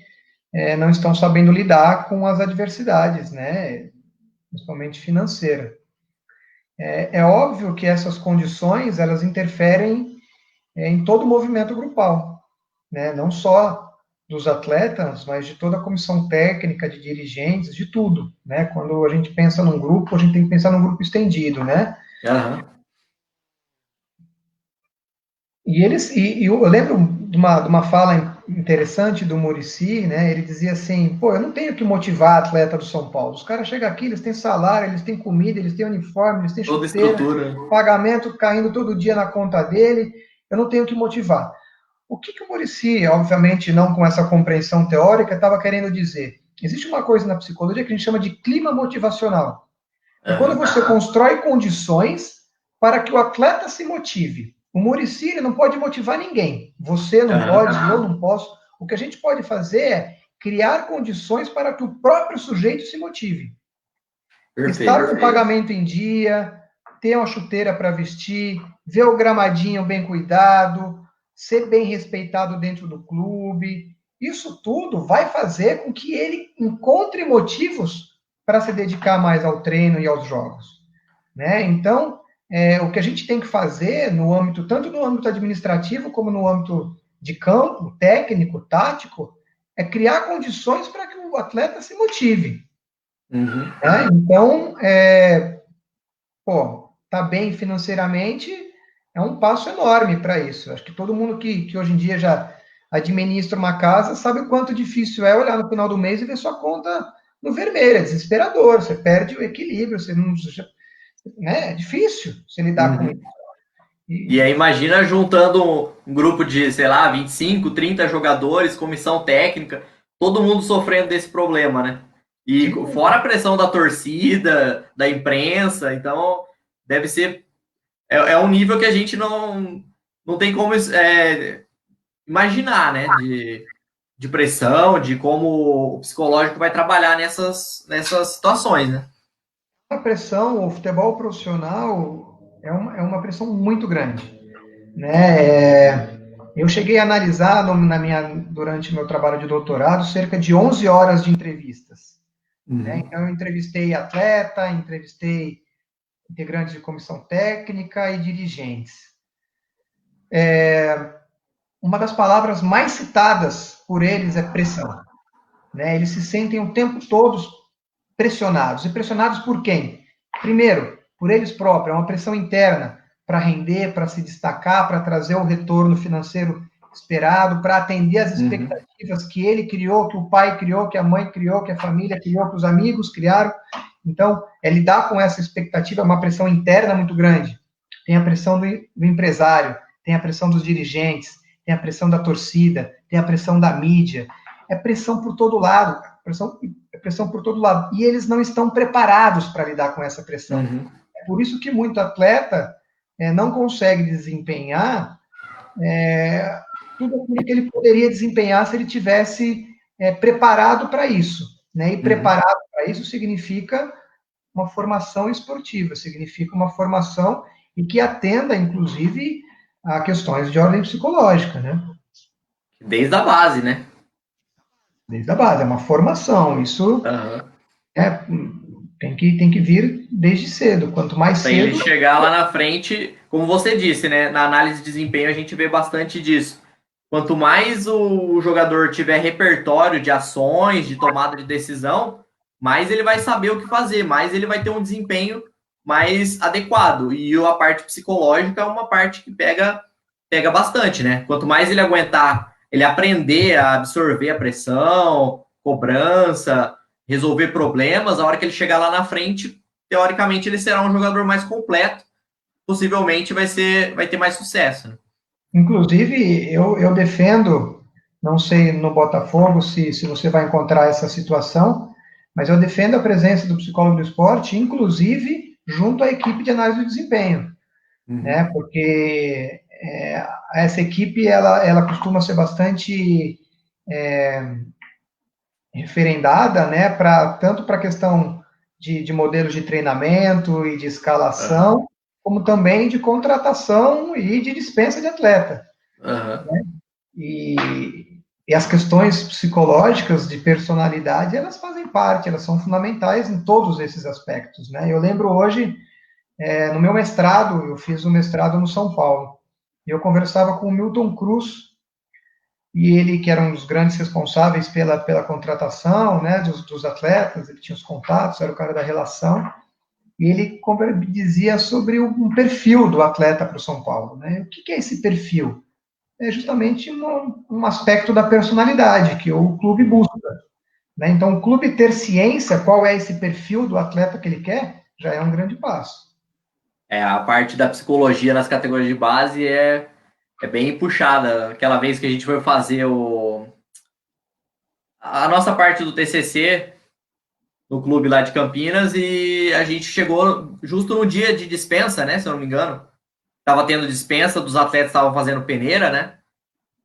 não estão sabendo lidar com as adversidades, né? Principalmente financeira. É óbvio que essas condições elas interferem em todo o movimento grupal, né? Não só dos atletas, mas de toda a comissão técnica, de dirigentes, de tudo, né? Quando a gente pensa num grupo, a gente tem que pensar num grupo estendido, né? E eu lembro de uma fala interessante do Muricy, né? Ele dizia assim: pô, eu não tenho que motivar atleta do São Paulo. Os caras chegam aqui, eles têm salário, eles têm comida, eles têm uniforme, eles têm chuteira, pagamento caindo todo dia na conta dele. Eu não tenho que motivar. O que o Muricy, obviamente não com essa compreensão teórica, estava querendo dizer? Existe uma coisa na psicologia que a gente chama de clima motivacional. É quando você constrói condições para que o atleta se motive. O Muricy não pode motivar ninguém. Você não pode, eu não posso. O que a gente pode fazer é criar condições para que o próprio sujeito se motive. Estar com o pagamento em dia, ter uma chuteira para vestir, ver o gramadinho bem cuidado, ser bem respeitado dentro do clube. Isso tudo vai fazer com que ele encontre motivos para se dedicar mais ao treino e aos jogos. Né? Então, o que a gente tem que fazer no âmbito, tanto no âmbito administrativo como no âmbito de campo, técnico, tático, é criar condições para que o atleta se motive. Né? Então, tá bem financeiramente, é um passo enorme para isso. Acho que todo mundo que hoje em dia já administra uma casa sabe o quanto difícil é olhar no final do mês e ver sua conta no vermelho. É desesperador, você perde o equilíbrio, você não, né? É difícil você lidar com isso. E aí imagina juntando um grupo de, sei lá, 25, 30 jogadores, comissão técnica, todo mundo sofrendo desse problema, né? E Sim. fora a pressão da torcida, da imprensa, então deve ser... É um nível que a gente não tem como imaginar, né? De pressão, de como o psicológico vai trabalhar nessas situações, né? A pressão, o futebol profissional é uma pressão muito grande, né? Eu cheguei a analisar durante meu trabalho de doutorado cerca de 11 horas de entrevistas. Né? Então, eu entrevistei atleta, entrevistei integrantes de comissão técnica e dirigentes. Uma das palavras mais citadas por eles é pressão. Né? Eles se sentem o tempo todo pressionados. E pressionados por quem? Primeiro, por eles próprios. É uma pressão interna para render, para se destacar, para trazer o retorno financeiro esperado, para atender às expectativas que ele criou, que o pai criou, que a mãe criou, que a família criou, que os amigos criaram. Então, lidar com essa expectativa é uma pressão interna muito grande. Tem a pressão do empresário, tem a pressão dos dirigentes, tem a pressão da torcida, tem a pressão da mídia. É pressão por todo lado, pressão por todo lado. E eles não estão preparados para lidar com essa pressão. É por isso que muito atleta não consegue desempenhar tudo aquilo que ele poderia desempenhar se ele tivesse preparado para isso. Né? E preparado para isso significa uma formação esportiva, significa uma formação e que atenda, inclusive, a questões de ordem psicológica, né? Desde a base, né? Desde a base, é uma formação. Isso tem que vir desde cedo. Quanto mais cedo... Para ele chegar lá na frente, como você disse, né? Na análise de desempenho a gente vê bastante disso. Quanto mais o jogador tiver repertório de ações, de tomada de decisão, mais ele vai saber o que fazer, mais ele vai ter um desempenho mais adequado. E a parte psicológica é uma parte que pega bastante, né? Quanto mais ele aguentar, ele aprender a absorver a pressão, cobrança, resolver problemas, a hora que ele chegar lá na frente, teoricamente ele será um jogador mais completo, possivelmente vai ter mais sucesso, né? Inclusive, eu defendo, não sei no Botafogo se você vai encontrar essa situação, mas eu defendo a presença do psicólogo do esporte, inclusive junto à equipe de análise do desempenho, né? Porque essa equipe, ela costuma ser bastante referendada, né? Tanto para a questão de modelos de treinamento e de escalação, como também de contratação e de dispensa de atleta. Né? E as questões psicológicas de personalidade, elas fazem parte, elas são fundamentais em todos esses aspectos. Né? Eu lembro hoje, no meu mestrado, eu fiz um mestrado no São Paulo, e eu conversava com o Milton Cruz, e ele, que era um dos grandes responsáveis pela contratação, né, dos atletas, ele tinha os contatos, era o cara da relação, e ele dizia sobre um perfil do atleta para o São Paulo. Né? O que é esse perfil? É justamente um aspecto da personalidade que o clube busca. Né? Então, o clube ter ciência qual é esse perfil do atleta que ele quer, já é um grande passo. A parte da psicologia nas categorias de base é bem puxada. Aquela vez que a gente foi fazer a nossa parte do TCC no clube lá de Campinas, e a gente chegou justo no dia de dispensa, né, se eu não me engano. Tava tendo dispensa, dos atletas estavam fazendo peneira, né?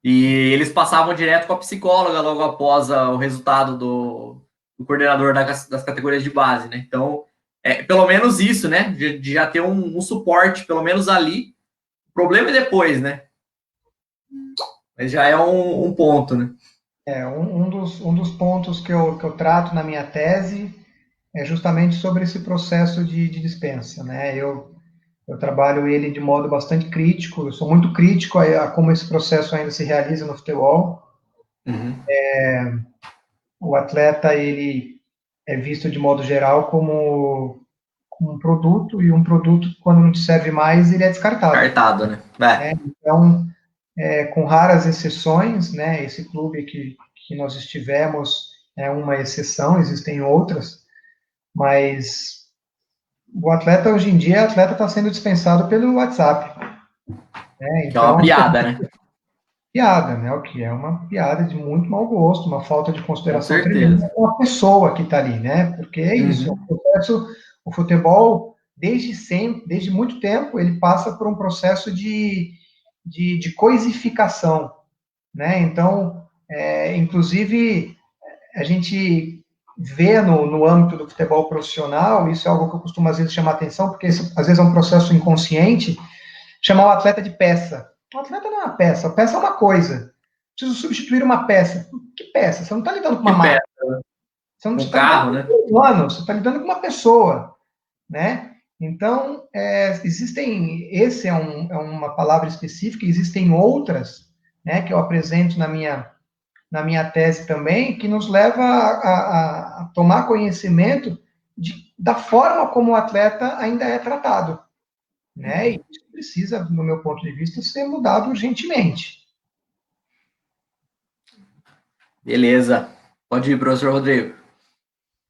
E eles passavam direto com a psicóloga logo após o resultado do coordenador das categorias de base, né? Então, pelo menos isso, né? De já ter um suporte, pelo menos ali. O problema é depois, né? Mas já é um ponto, né? Um dos pontos que eu trato na minha tese é justamente sobre esse processo de dispensa, né? Eu trabalho ele de modo bastante crítico, eu sou muito crítico a como esse processo ainda se realiza no futebol. O atleta, ele é visto de modo geral como um produto, e um produto, quando não te serve mais, ele é descartado. Descartado, né? Então, com raras exceções, né, esse clube que nós estivemos é uma exceção, existem outras, mas o atleta, hoje em dia, está sendo dispensado pelo WhatsApp. Né? Que é uma Então, piada, né? piada, né? O que é uma piada de muito mau gosto, uma falta de Com consideração certeza. tremenda com a pessoa que está ali, né? Porque é isso, o futebol, desde sempre, desde muito tempo, ele passa por um processo de coisificação, né? Então, inclusive, a gente vê no âmbito do futebol profissional, isso é algo que eu costumo às vezes chamar atenção, porque isso, às vezes é um processo inconsciente, chamar o atleta de peça. O atleta não é uma peça, a peça é uma coisa. Preciso substituir uma peça. Que peça? Você não está lidando com uma Que máquina. peça. Você não Um está lidando carro, com né? um humano, você está lidando com uma pessoa, né? Então, esse é uma palavra específica, existem outras, né, que eu apresento na minha tese também, que nos leva a tomar conhecimento da forma como o atleta ainda é tratado, né? E isso precisa, no meu ponto de vista, ser mudado urgentemente. Beleza. Pode ir, professor Rodrigo.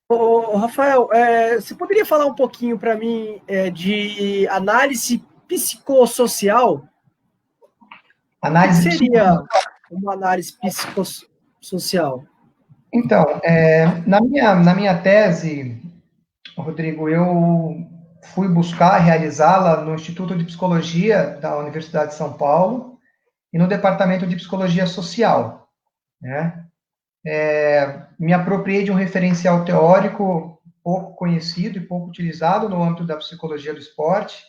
Ô, Rafael, você poderia falar um pouquinho para mim de análise psicossocial? O que seria uma análise psicossocial? Então, na minha tese, Rodrigo, eu fui buscar realizá-la no Instituto de Psicologia da Universidade de São Paulo e no Departamento de Psicologia Social, né? Me apropriei de um referencial teórico pouco conhecido e pouco utilizado no âmbito da psicologia do esporte,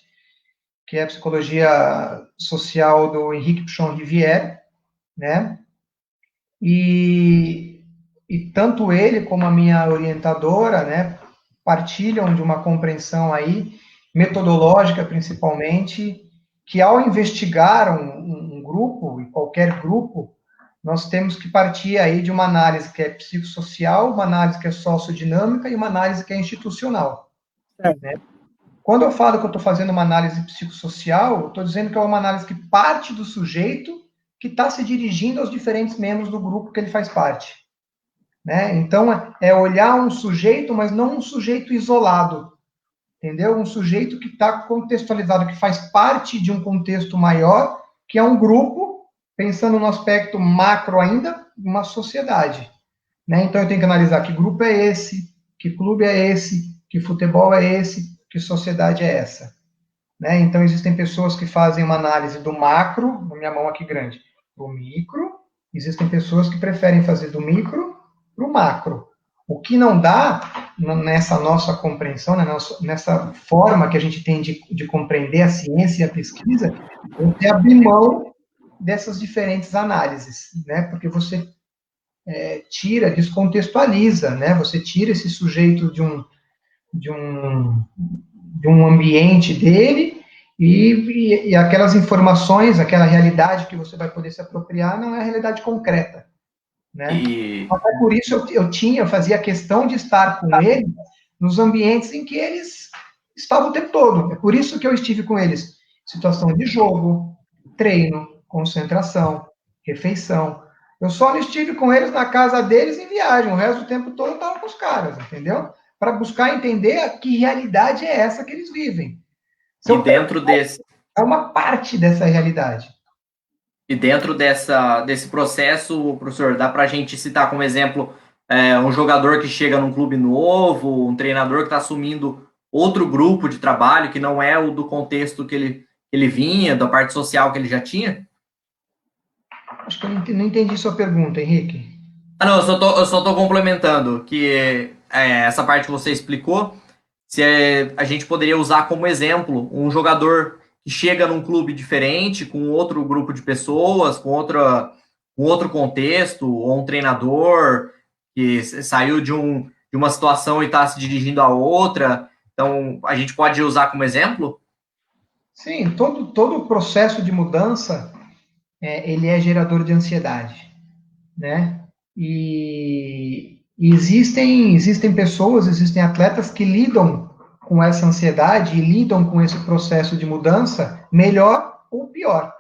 que é a psicologia social do Henrique Pichon Rivière, né? E tanto ele como a minha orientadora, né, partilham de uma compreensão aí, metodológica principalmente, que ao investigar um grupo, e qualquer grupo, nós temos que partir aí de uma análise que é psicossocial, uma análise que é sociodinâmica e uma análise que é institucional. Né? Quando eu falo que eu estou fazendo uma análise psicossocial, eu estou dizendo que é uma análise que parte do sujeito que está se dirigindo aos diferentes membros do grupo que ele faz parte. Né? Então, é olhar um sujeito, mas não um sujeito isolado, entendeu? Um sujeito que está contextualizado, que faz parte de um contexto maior, que é um grupo, pensando no aspecto macro ainda, uma sociedade. Né? Então, eu tenho que analisar que grupo é esse, que clube é esse, que futebol é esse, que sociedade é essa. Né? Então, existem pessoas que fazem uma análise do macro, na minha mão aqui grande, para o micro, existem pessoas que preferem fazer do micro para o macro. O que não dá, nessa nossa compreensão, nessa forma que a gente tem de compreender a ciência e a pesquisa, é abrir mão dessas diferentes análises, né? Porque você descontextualiza, né? Você tira esse sujeito de um ambiente dele e aquelas informações, aquela realidade que você vai poder se apropriar não é a realidade concreta. Né? Até por isso eu fazia questão de estar com eles nos ambientes em que eles estavam o tempo todo. É por isso que eu estive com eles. Situação de jogo, treino, concentração, refeição. Eu só não estive com eles na casa deles em viagem. O resto do tempo todo eu estava com os caras, entendeu? Para buscar entender que realidade é essa que eles vivem. E dentro desse... É uma parte dessa realidade. E dentro desse processo, professor, dá para a gente citar como exemplo um jogador que chega num clube novo, um treinador que está assumindo outro grupo de trabalho que não é o do contexto que ele vinha, da parte social que ele já tinha? Acho que eu não entendi sua pergunta, Henrique. Não, eu só tô complementando que essa parte que você explicou, se a gente poderia usar como exemplo um jogador que chega num clube diferente, com outro grupo de pessoas, com outro contexto, ou um treinador que saiu de uma situação e está se dirigindo a outra. Então, a gente pode usar como exemplo? Sim, todo o processo de mudança, ele é gerador de ansiedade, né? E existem pessoas, existem atletas que lidam com essa ansiedade e lidam com esse processo de mudança melhor ou pior,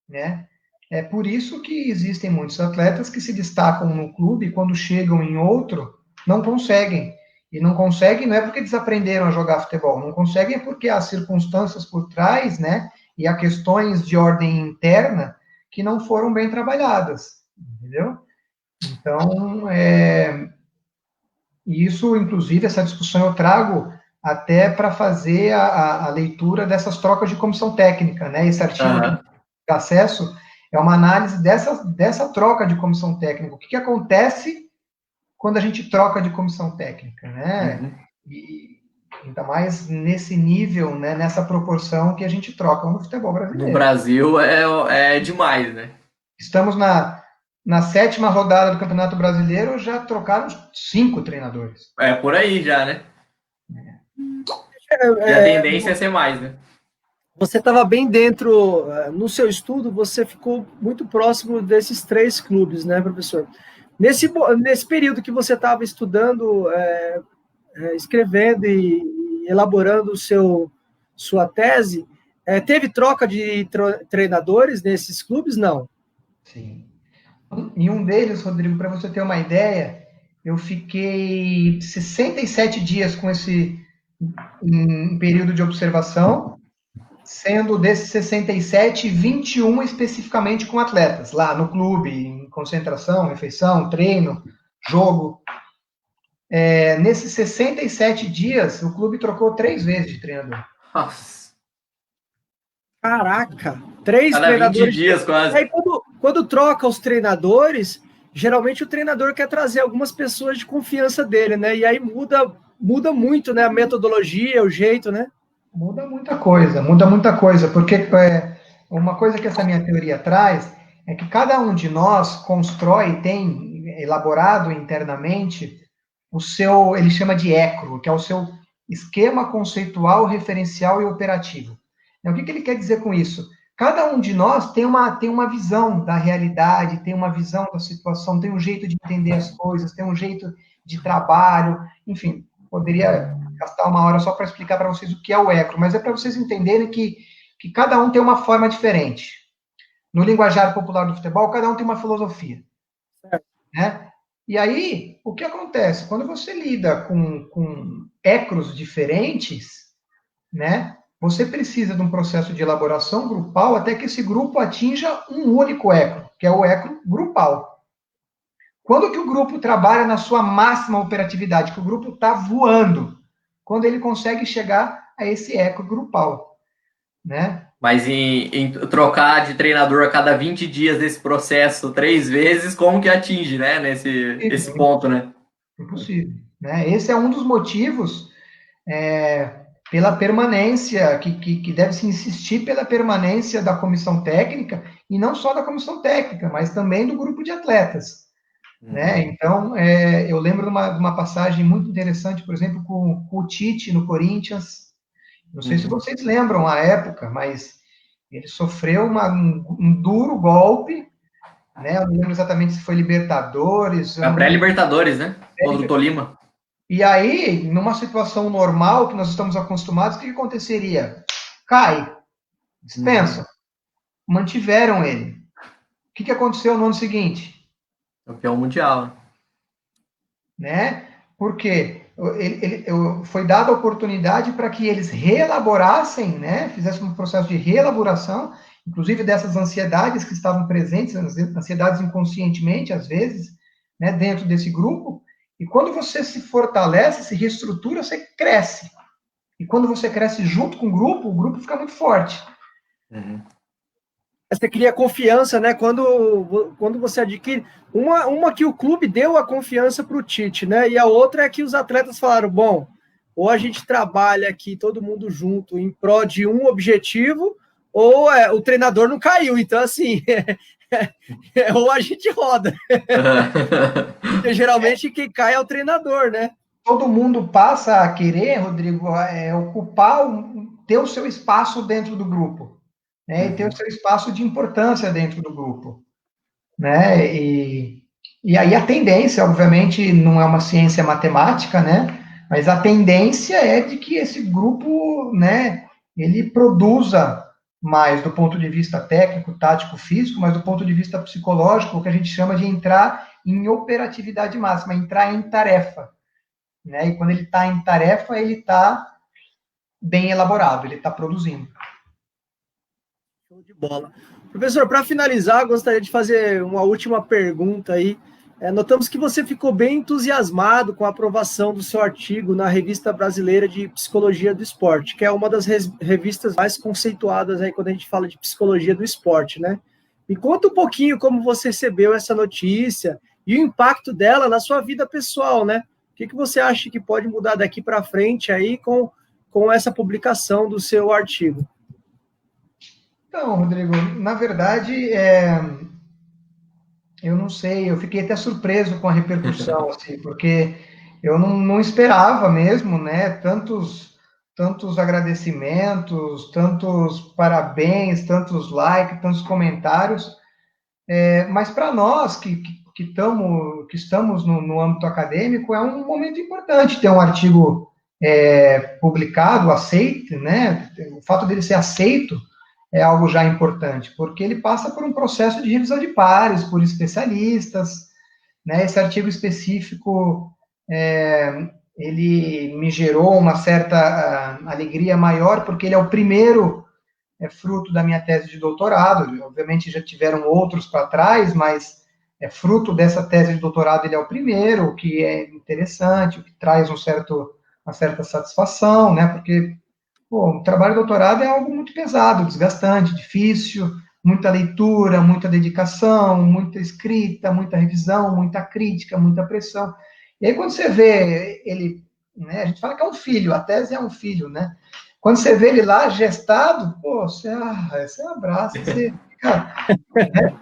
né? É por isso que existem muitos atletas que se destacam no clube e quando chegam em outro, não conseguem. E não conseguem não é porque desaprenderam a jogar futebol, não conseguem é porque há circunstâncias por trás, né? E há questões de ordem interna que não foram bem trabalhadas, entendeu? Então, isso, inclusive, essa discussão eu trago até para fazer a leitura dessas trocas de comissão técnica, né? Esse artigo de acesso é uma análise dessa troca de comissão técnica. O que acontece quando a gente troca de comissão técnica, né? E ainda mais nesse nível, né? Nessa proporção que a gente troca no futebol brasileiro. No Brasil é demais, né? Estamos na 7ª rodada do Campeonato Brasileiro, já trocaram 5 treinadores. É por aí já, né? E a tendência é ser mais, né? Você estava bem dentro, no seu estudo, você ficou muito próximo desses 3 clubes, né, professor? Nesse período que você estava estudando, escrevendo e elaborando sua tese, teve troca de treinadores nesses clubes? Não. Sim. Em um deles, Rodrigo, para você ter uma ideia, eu fiquei 67 dias com esse período de observação, sendo desses 67, 21 especificamente com atletas, lá no clube, em concentração, refeição, treino, jogo. Nesses 67 dias, o clube trocou 3 vezes de treinador. Nossa. Caraca! 3 Cada treinadores. 20 dias quase. Aí, quando troca os treinadores, geralmente o treinador quer trazer algumas pessoas de confiança dele, né? E aí muda muito, né? A metodologia, o jeito, né? Muda muita coisa, porque uma coisa que essa minha teoria traz é que cada um de nós constrói, tem elaborado internamente o seu, ele chama de ECRO, que é o seu esquema conceitual, referencial e operativo. O que ele quer dizer com isso? Cada um de nós tem uma visão da realidade, tem uma visão da situação, tem um jeito de entender as coisas, tem um jeito de trabalho, enfim, poderia gastar uma hora só para explicar para vocês o que é o ECRO, mas é para vocês entenderem que cada um tem uma forma diferente. No linguajar popular do futebol, cada um tem uma filosofia. Né? E aí, o que acontece? Quando você lida com ECROs diferentes, né, você precisa de um processo de elaboração grupal até que esse grupo atinja um único ECRO, que é o ECRO grupal. Quando que o grupo trabalha na sua máxima operatividade, que o grupo está voando, quando ele consegue chegar a esse ECRO grupal, né? Mas em trocar de treinador a cada 20 dias desse processo 3 vezes, como que atinge, né? Esse ponto, né? Impossível. Né? Esse é um dos motivos pela permanência, que deve-se insistir pela permanência da comissão técnica, e não só da comissão técnica, mas também do grupo de atletas. Né? Então, eu lembro de uma passagem muito interessante, por exemplo, com o Tite no Corinthians. Não sei se vocês lembram a época, mas ele sofreu um duro golpe, né? Eu não lembro exatamente se foi Libertadores. A pré-Libertadores, né? Contra o Tolima. E aí, numa situação normal, que nós estamos acostumados, o que aconteceria? Cai, dispensa. Mantiveram ele. O que aconteceu no ano seguinte? Campeão mundial. Né? Porque foi dada a oportunidade para que eles reelaborassem, né? Fizessem um processo de reelaboração, inclusive dessas ansiedades que estavam presentes, ansiedades inconscientemente, às vezes, né? Dentro desse grupo. E quando você se fortalece, se reestrutura, você cresce. E quando você cresce junto com o grupo fica muito forte. Você cria confiança, né? Quando você adquire... Uma que o clube deu a confiança para o Tite, né? E a outra é que os atletas falaram, bom, ou a gente trabalha aqui todo mundo junto em prol de um objetivo, ou o treinador não caiu. Então, assim, ou a gente roda. Porque geralmente quem cai é o treinador, né? Todo mundo passa a querer, Rodrigo, ocupar, ter o seu espaço dentro do grupo. Né, e ter o seu espaço de importância dentro do grupo. Né, e aí a tendência, obviamente, não é uma ciência matemática, né, Mas a tendência é de que esse grupo, né, ele produza mais do ponto de vista técnico, tático, físico, mas do ponto de vista psicológico, o que a gente chama de entrar em operatividade máxima, entrar em tarefa, né? E quando ele está em tarefa, ele está bem elaborado, ele está produzindo. Show de bola. Professor, para finalizar, gostaria de fazer uma última pergunta aí. Notamos que você ficou bem entusiasmado com a aprovação do seu artigo na Revista Brasileira de Psicologia do Esporte, que é uma das revistas mais conceituadas aí quando a gente fala de psicologia do esporte, né? Me conta um pouquinho como você recebeu essa notícia e o impacto dela na sua vida pessoal, né? O que você acha que pode mudar daqui para frente aí com essa publicação do seu artigo? Então, Rodrigo, na verdade, eu não sei, eu fiquei até surpreso com a repercussão, assim, porque eu não esperava mesmo, né? Tantos agradecimentos, tantos parabéns, tantos likes, tantos comentários. Mas para nós que estamos no âmbito acadêmico, é um momento importante ter um artigo publicado, aceito, né? O fato dele ser aceito é algo já importante, porque ele passa por um processo de revisão de pares, por especialistas, né? Esse artigo específico, ele me gerou uma certa alegria maior, porque ele é o primeiro fruto da minha tese de doutorado. Obviamente já tiveram outros para trás, mas fruto dessa tese de doutorado, ele é o primeiro, o que é interessante, o que traz uma certa satisfação, né? Porque o trabalho de doutorado é algo muito pesado, desgastante, difícil, muita leitura, muita dedicação, muita escrita, muita revisão, muita crítica, muita pressão. E aí, quando você vê ele, né, a gente fala que é um filho, a tese é um filho, né? Quando você vê ele lá gestado, pô, você abraça, você fica, né?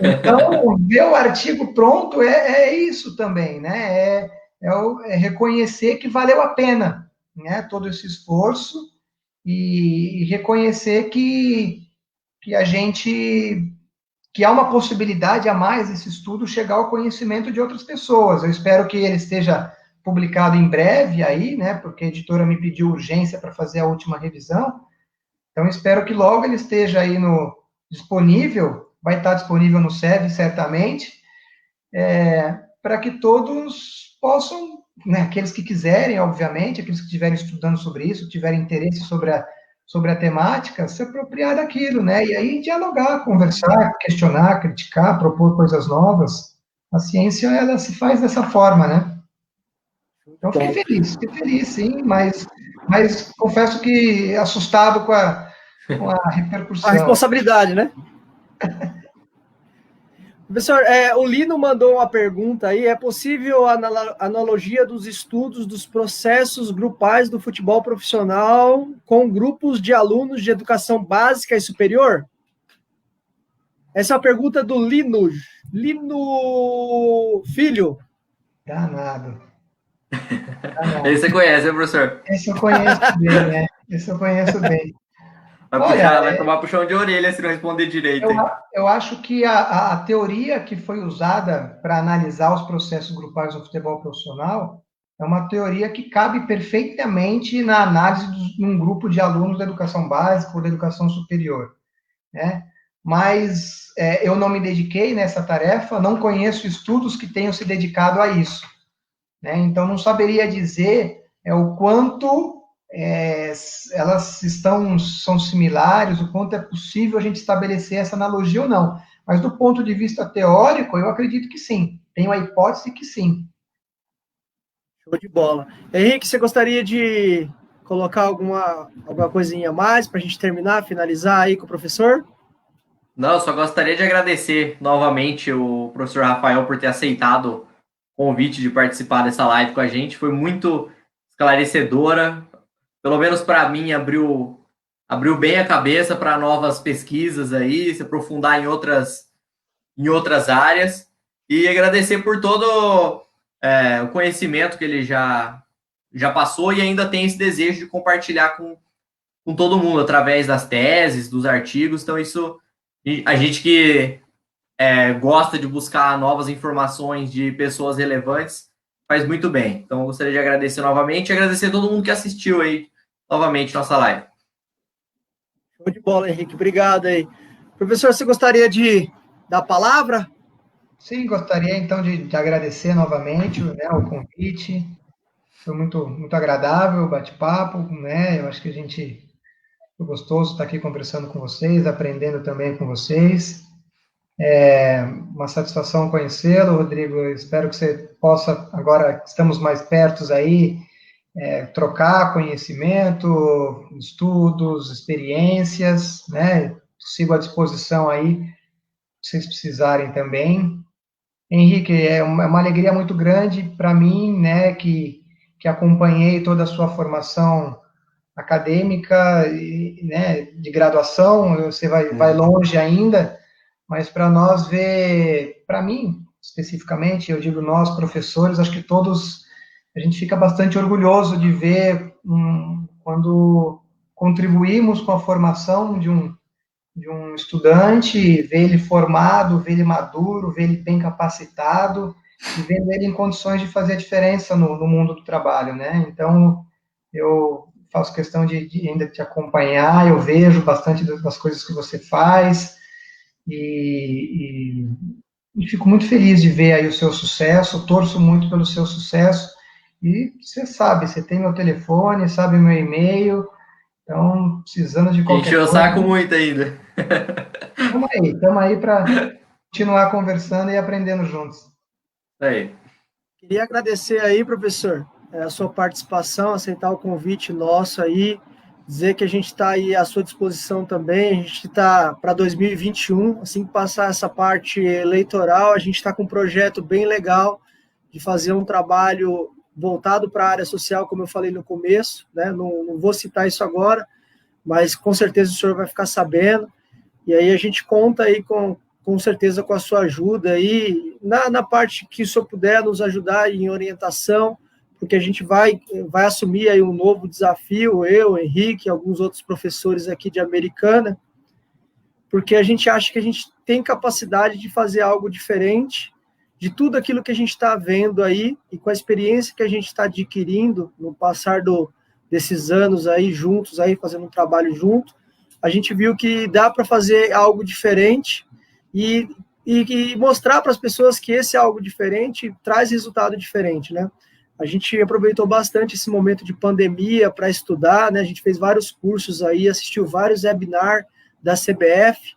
Então, ver o artigo pronto é isso também, né? É reconhecer que valeu a pena, né? Todo esse esforço e reconhecer que a gente que há uma possibilidade a mais desse estudo chegar ao conhecimento de outras pessoas. Eu espero que ele esteja publicado em breve aí, né? Porque a editora me pediu urgência para fazer a última revisão. Então espero que logo ele esteja aí disponível, vai estar disponível no SEV certamente, para que todos possam, né, aqueles que quiserem, obviamente, aqueles que estiverem estudando sobre isso, tiverem interesse sobre a temática, se apropriar daquilo, né? E aí dialogar, conversar, questionar, criticar, propor coisas novas. A ciência, ela se faz dessa forma, né? Então, fiquei feliz, sim, mas confesso que assustado com a repercussão. A responsabilidade, né? Professor, o Lino mandou uma pergunta aí. É possível a analogia dos estudos dos processos grupais do futebol profissional com grupos de alunos de educação básica e superior? Essa é a pergunta do Lino. Lino Filho. Danado. Esse você conhece, né, professor? Esse eu conheço bem, né? Esse eu conheço bem. Vai tomar puxão de orelha se não responder direito. Eu acho que a teoria que foi usada para analisar os processos grupais do futebol profissional é uma teoria que cabe perfeitamente na análise de um grupo de alunos da educação básica ou da educação superior, né? Mas eu não me dediquei nessa tarefa, não conheço estudos que tenham se dedicado a isso, né? Então, não saberia dizer o quanto elas são similares, o quanto é possível a gente estabelecer essa analogia ou não. Mas do ponto de vista teórico, eu acredito que sim. Tenho a hipótese que sim. Show de bola. Henrique, você gostaria de colocar alguma coisinha a mais para a gente terminar, finalizar aí com o professor? Não, só gostaria de agradecer novamente o professor Rafael por ter aceitado o convite de participar dessa live com a gente. Foi muito esclarecedora. Pelo menos para mim, abriu bem a cabeça para novas pesquisas aí, se aprofundar em outras áreas. E agradecer por todo o conhecimento que ele já passou e ainda tem esse desejo de compartilhar com todo mundo, através das teses, dos artigos. Então, isso, a gente que gosta de buscar novas informações de pessoas relevantes, faz muito bem. Então, eu gostaria de agradecer novamente e agradecer a todo mundo que assistiu aí novamente nossa live. Show de bola, Henrique. Obrigado aí. Professor, você gostaria de dar a palavra? Sim, gostaria então de agradecer novamente, né, o convite. Foi muito agradável o bate-papo, né? Eu acho que foi gostoso estar aqui conversando com vocês, aprendendo também com vocês. É uma satisfação conhecê-lo, Rodrigo. Eu espero que você possa, agora que estamos mais perto aí, trocar conhecimento, estudos, experiências, né? Sigo à disposição aí, se vocês precisarem também. Henrique, é uma alegria muito grande para mim, né, que acompanhei toda a sua formação acadêmica, e, né, de graduação. Você vai longe ainda, mas para nós ver, para mim, especificamente, eu digo nós, professores, acho que todos, a gente fica bastante orgulhoso de ver quando contribuímos com a formação de um estudante, ver ele formado, ver ele maduro, ver ele bem capacitado, e vendo ele em condições de fazer a diferença no mundo do trabalho, né? Então, eu faço questão de ainda te acompanhar, eu vejo bastante das coisas que você faz, e fico muito feliz de ver aí o seu sucesso, torço muito pelo seu sucesso, e você sabe, você tem meu telefone, sabe meu e-mail, então, precisando de qualquer Encheu o coisa, saco muito ainda. estamos aí para continuar conversando e aprendendo juntos. Aí. Queria agradecer aí, professor, a sua participação, aceitar o convite nosso aí, dizer que a gente está aí à sua disposição também. A gente está para 2021, assim que passar essa parte eleitoral, a gente está com um projeto bem legal de fazer um trabalho voltado para a área social, como eu falei no começo, né? Não vou citar isso agora, mas com certeza o senhor vai ficar sabendo. E aí a gente conta aí com certeza com a sua ajuda aí, na parte que o senhor puder nos ajudar em orientação, porque a gente vai assumir aí um novo desafio, eu, Henrique, alguns outros professores aqui de Americana, porque a gente acha que a gente tem capacidade de fazer algo diferente de tudo aquilo que a gente está vendo aí, e com a experiência que a gente está adquirindo no passar desses anos aí juntos, aí fazendo um trabalho junto, a gente viu que dá para fazer algo diferente e mostrar para as pessoas que esse algo diferente traz resultado diferente, né? A gente aproveitou bastante esse momento de pandemia para estudar, né? A gente fez vários cursos aí, assistiu vários webinars da CBF,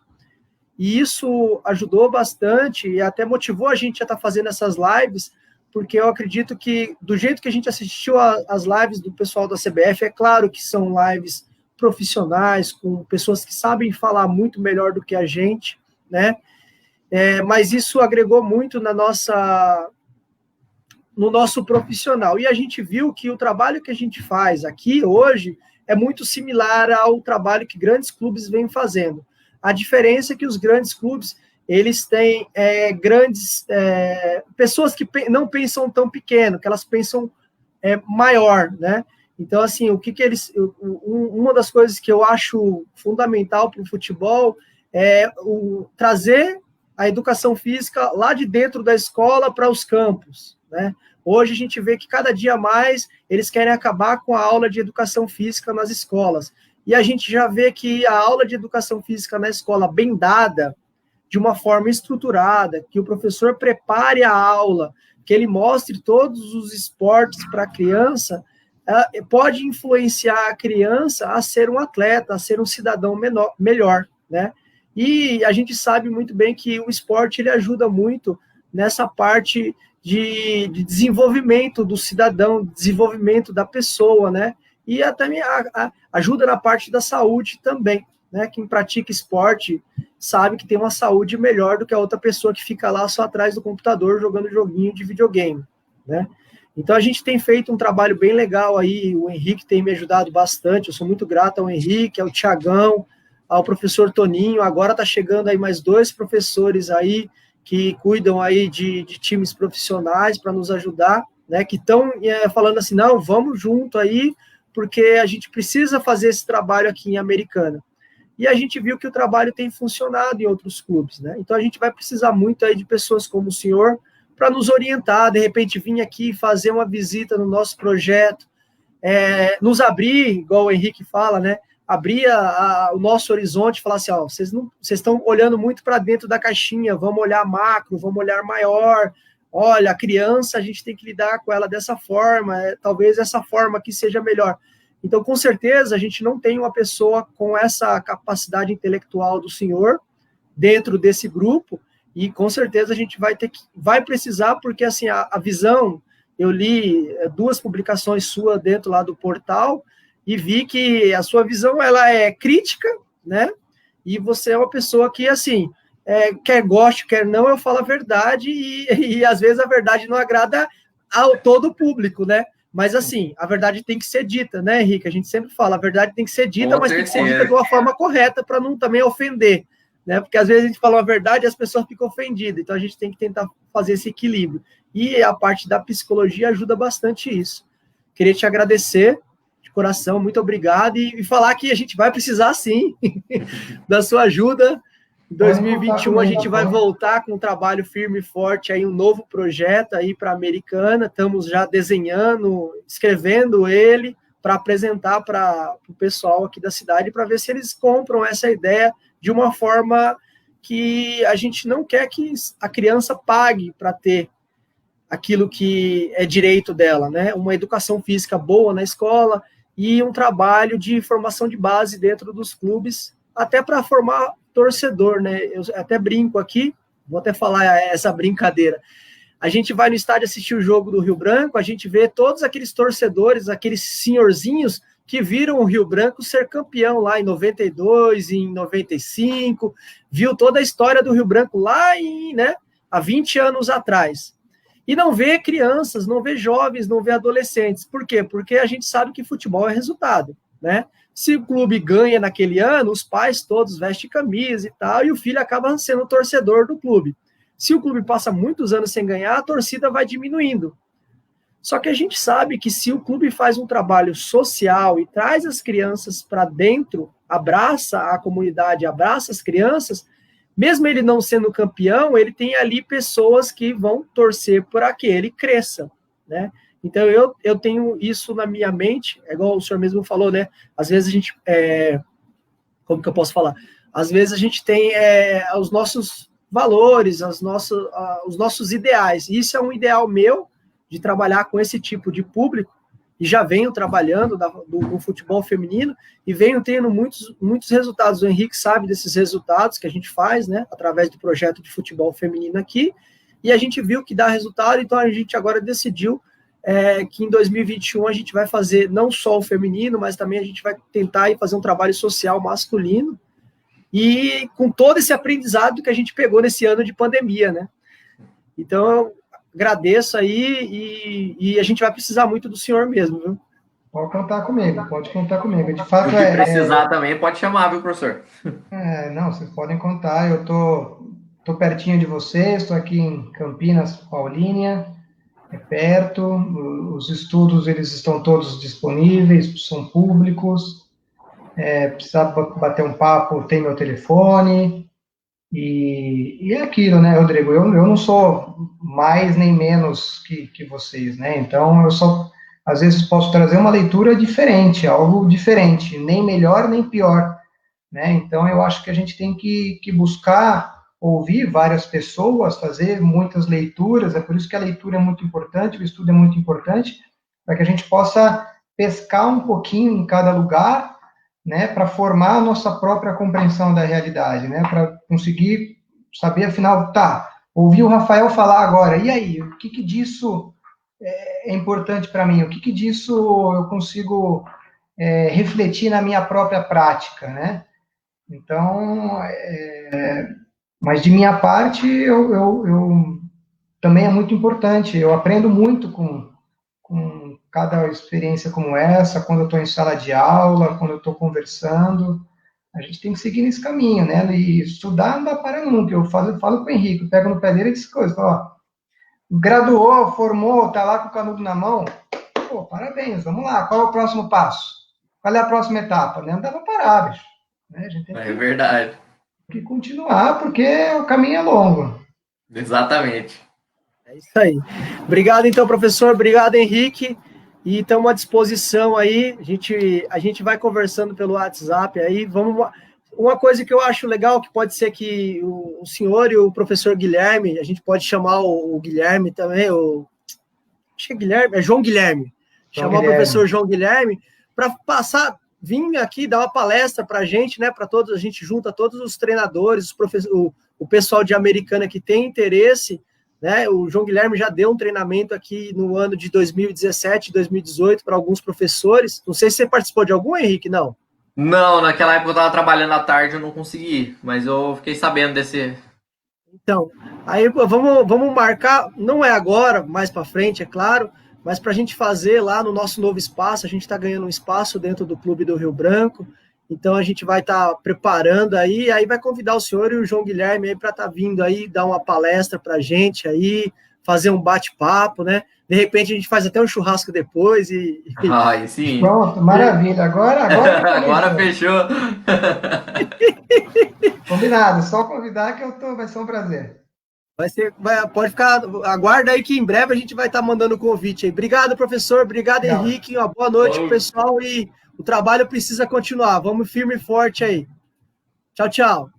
e isso ajudou bastante e até motivou a gente a estar fazendo essas lives, porque eu acredito que, do jeito que a gente assistiu as lives do pessoal da CBF, é claro que são lives profissionais, com pessoas que sabem falar muito melhor do que a gente, né? Mas isso agregou muito no nosso profissional. E a gente viu que o trabalho que a gente faz aqui hoje é muito similar ao trabalho que grandes clubes vêm fazendo. A diferença é que os grandes clubes, eles têm pessoas que não pensam tão pequeno, que elas pensam maior, né? Então, assim, uma das coisas que eu acho fundamental para o futebol é trazer a educação física lá de dentro da escola para os campos, né? Hoje a gente vê que cada dia mais eles querem acabar com a aula de educação física nas escolas. E a gente já vê que a aula de educação física na escola, bem dada, de uma forma estruturada, que o professor prepare a aula, que ele mostre todos os esportes para a criança, pode influenciar a criança a ser um atleta, a ser um cidadão melhor, né? E a gente sabe muito bem que o esporte ele ajuda muito nessa parte de desenvolvimento do cidadão, desenvolvimento da pessoa, né? E até ajuda na parte da saúde também, né? Quem pratica esporte sabe que tem uma saúde melhor do que a outra pessoa que fica lá só atrás do computador jogando joguinho de videogame, né? Então a gente tem feito um trabalho bem legal aí, o Henrique tem me ajudado bastante, eu sou muito grato ao Henrique, ao Tiagão, ao professor Toninho, agora está chegando aí mais 2 professores aí que cuidam aí de times profissionais para nos ajudar, né? Que estão falando assim, não, vamos junto aí, porque a gente precisa fazer esse trabalho aqui em Americana. E a gente viu que o trabalho tem funcionado em outros clubes, né? Então a gente vai precisar muito aí de pessoas como o senhor para nos orientar, de repente vir aqui fazer uma visita no nosso projeto, nos abrir, igual o Henrique fala, né? Abrir o nosso horizonte, falar assim, ó, vocês estão olhando muito para dentro da caixinha, vamos olhar macro, vamos olhar maior. Olha, a criança, a gente tem que lidar com ela dessa forma, talvez essa forma aqui seja melhor. Então, com certeza, a gente não tem uma pessoa com essa capacidade intelectual do senhor dentro desse grupo, e com certeza a gente vai precisar, porque assim, a visão, eu li 2 publicações suas dentro lá do portal, e vi que a sua visão, ela é crítica, né, e você é uma pessoa que, assim, quer goste, quer não, eu falo a verdade, e às vezes a verdade não agrada ao todo o público, né, mas assim, a verdade tem que ser dita, né, Henrique, a gente sempre fala, a verdade tem que ser dita, mas tem que ser dita de uma forma correta, para não também ofender, né, porque às vezes a gente fala a verdade e as pessoas ficam ofendidas, então a gente tem que tentar fazer esse equilíbrio, e a parte da psicologia ajuda bastante isso. Queria te agradecer, de coração, muito obrigado, e falar que a gente vai precisar, sim, da sua ajuda. Em 2021 a gente vai voltar com um trabalho firme e forte, aí um novo projeto aí para a Americana, estamos já desenhando, escrevendo ele, para apresentar para o pessoal aqui da cidade, para ver se eles compram essa ideia de uma forma que a gente não quer que a criança pague para ter aquilo que é direito dela, né? Uma educação física boa na escola e um trabalho de formação de base dentro dos clubes, até para formar torcedor, né? Eu até brinco aqui, vou até falar essa brincadeira. A gente vai no estádio assistir o jogo do Rio Branco, a gente vê todos aqueles torcedores, aqueles senhorzinhos que viram o Rio Branco ser campeão lá em 92, em 95, viu toda a história do Rio Branco lá há 20 anos atrás. E não vê crianças, não vê jovens, não vê adolescentes. Por quê? Porque a gente sabe que futebol é resultado, né? Se o clube ganha naquele ano, os pais todos vestem camisa e tal, e o filho acaba sendo torcedor do clube. Se o clube passa muitos anos sem ganhar, a torcida vai diminuindo. Só que a gente sabe que se o clube faz um trabalho social e traz as crianças para dentro, abraça a comunidade, abraça as crianças, mesmo ele não sendo campeão, ele tem ali pessoas que vão torcer para que ele cresça, né? Então, eu tenho isso na minha mente, é igual o senhor mesmo falou, né? Às vezes a gente, como que eu posso falar? Às vezes a gente tem os nossos valores, os nossos ideais, e isso é um ideal meu, de trabalhar com esse tipo de público, e já venho trabalhando no futebol feminino, e venho tendo muitos resultados. O Henrique sabe desses resultados que a gente faz, né, através do projeto de futebol feminino aqui, e a gente viu que dá resultado, então a gente agora decidiu que em 2021 a gente vai fazer não só o feminino, mas também a gente vai tentar fazer um trabalho social masculino, e com todo esse aprendizado que a gente pegou nesse ano de pandemia, né? Então, eu agradeço aí, e a gente vai precisar muito do senhor mesmo, viu? Pode contar comigo, pode contar comigo. De fato, se precisar também, pode chamar, viu, professor? Não, vocês podem contar, eu tô pertinho de vocês, estou aqui em Campinas, Paulínia, é perto, os estudos, eles estão todos disponíveis, são públicos, precisar bater um papo, tem meu telefone, e é aquilo, né, Rodrigo, eu não sou mais nem menos que vocês, né, então eu só, às vezes, posso trazer uma leitura diferente, algo diferente, nem melhor nem pior, né, então eu acho que a gente tem que buscar ouvir várias pessoas, fazer muitas leituras, é por isso que a leitura é muito importante, o estudo é muito importante, para que a gente possa pescar um pouquinho em cada lugar, né, para formar a nossa própria compreensão da realidade, né, para conseguir saber, afinal, ouvi o Rafael falar agora, e aí, o que disso é importante para mim, o que disso eu consigo refletir na minha própria prática, né, então, mas de minha parte, eu também é muito importante, eu aprendo muito com cada experiência como essa, quando eu estou em sala de aula, quando eu estou conversando, a gente tem que seguir nesse caminho, né? E estudar não dá para nunca. Eu falo com o Henrique, eu pego no pé dele e diz coisas, graduou, formou, tá lá com o canudo na mão, pô, parabéns, vamos lá, qual é o próximo passo? Qual é a próxima etapa? Não dá para parar, bicho. Né? A gente tem verdade. Que continuar, porque o caminho é longo. Exatamente. É isso aí. Obrigado, então, professor. Obrigado, Henrique. E estamos à disposição aí. A gente vai conversando pelo WhatsApp aí. Uma coisa que eu acho legal, que pode ser que o senhor e o professor Guilherme, a gente pode chamar o Guilherme também, acho que é Guilherme, é João Guilherme. Chamar o professor João Guilherme para vir aqui dar uma palestra para a gente, né? Para todos, a gente junta todos os treinadores, o pessoal de Americana que tem interesse. Né? O João Guilherme já deu um treinamento aqui no ano de 2017, 2018 para alguns professores. Não sei se você participou de algum, Henrique, não? Não, naquela época eu estava trabalhando à tarde, eu não consegui ir, mas eu fiquei sabendo desse. Então, aí vamos marcar, não é agora, mais para frente, é claro, mas para a gente fazer lá no nosso novo espaço, a gente está ganhando um espaço dentro do Clube do Rio Branco, então a gente vai estar preparando aí vai convidar o senhor e o João Guilherme aí para estar vindo aí, dar uma palestra para a gente aí, fazer um bate-papo, né? De repente a gente faz até um churrasco depois Ai, sim. Pronto, maravilha. Agora fechou. Combinado, só convidar que vai ser um prazer. Pode ficar, aguarda aí que em breve a gente vai estar mandando o convite aí. Obrigado, professor, obrigado, Henrique, uma boa noite, pessoal, e o trabalho precisa continuar. Vamos firme e forte aí. Tchau, tchau.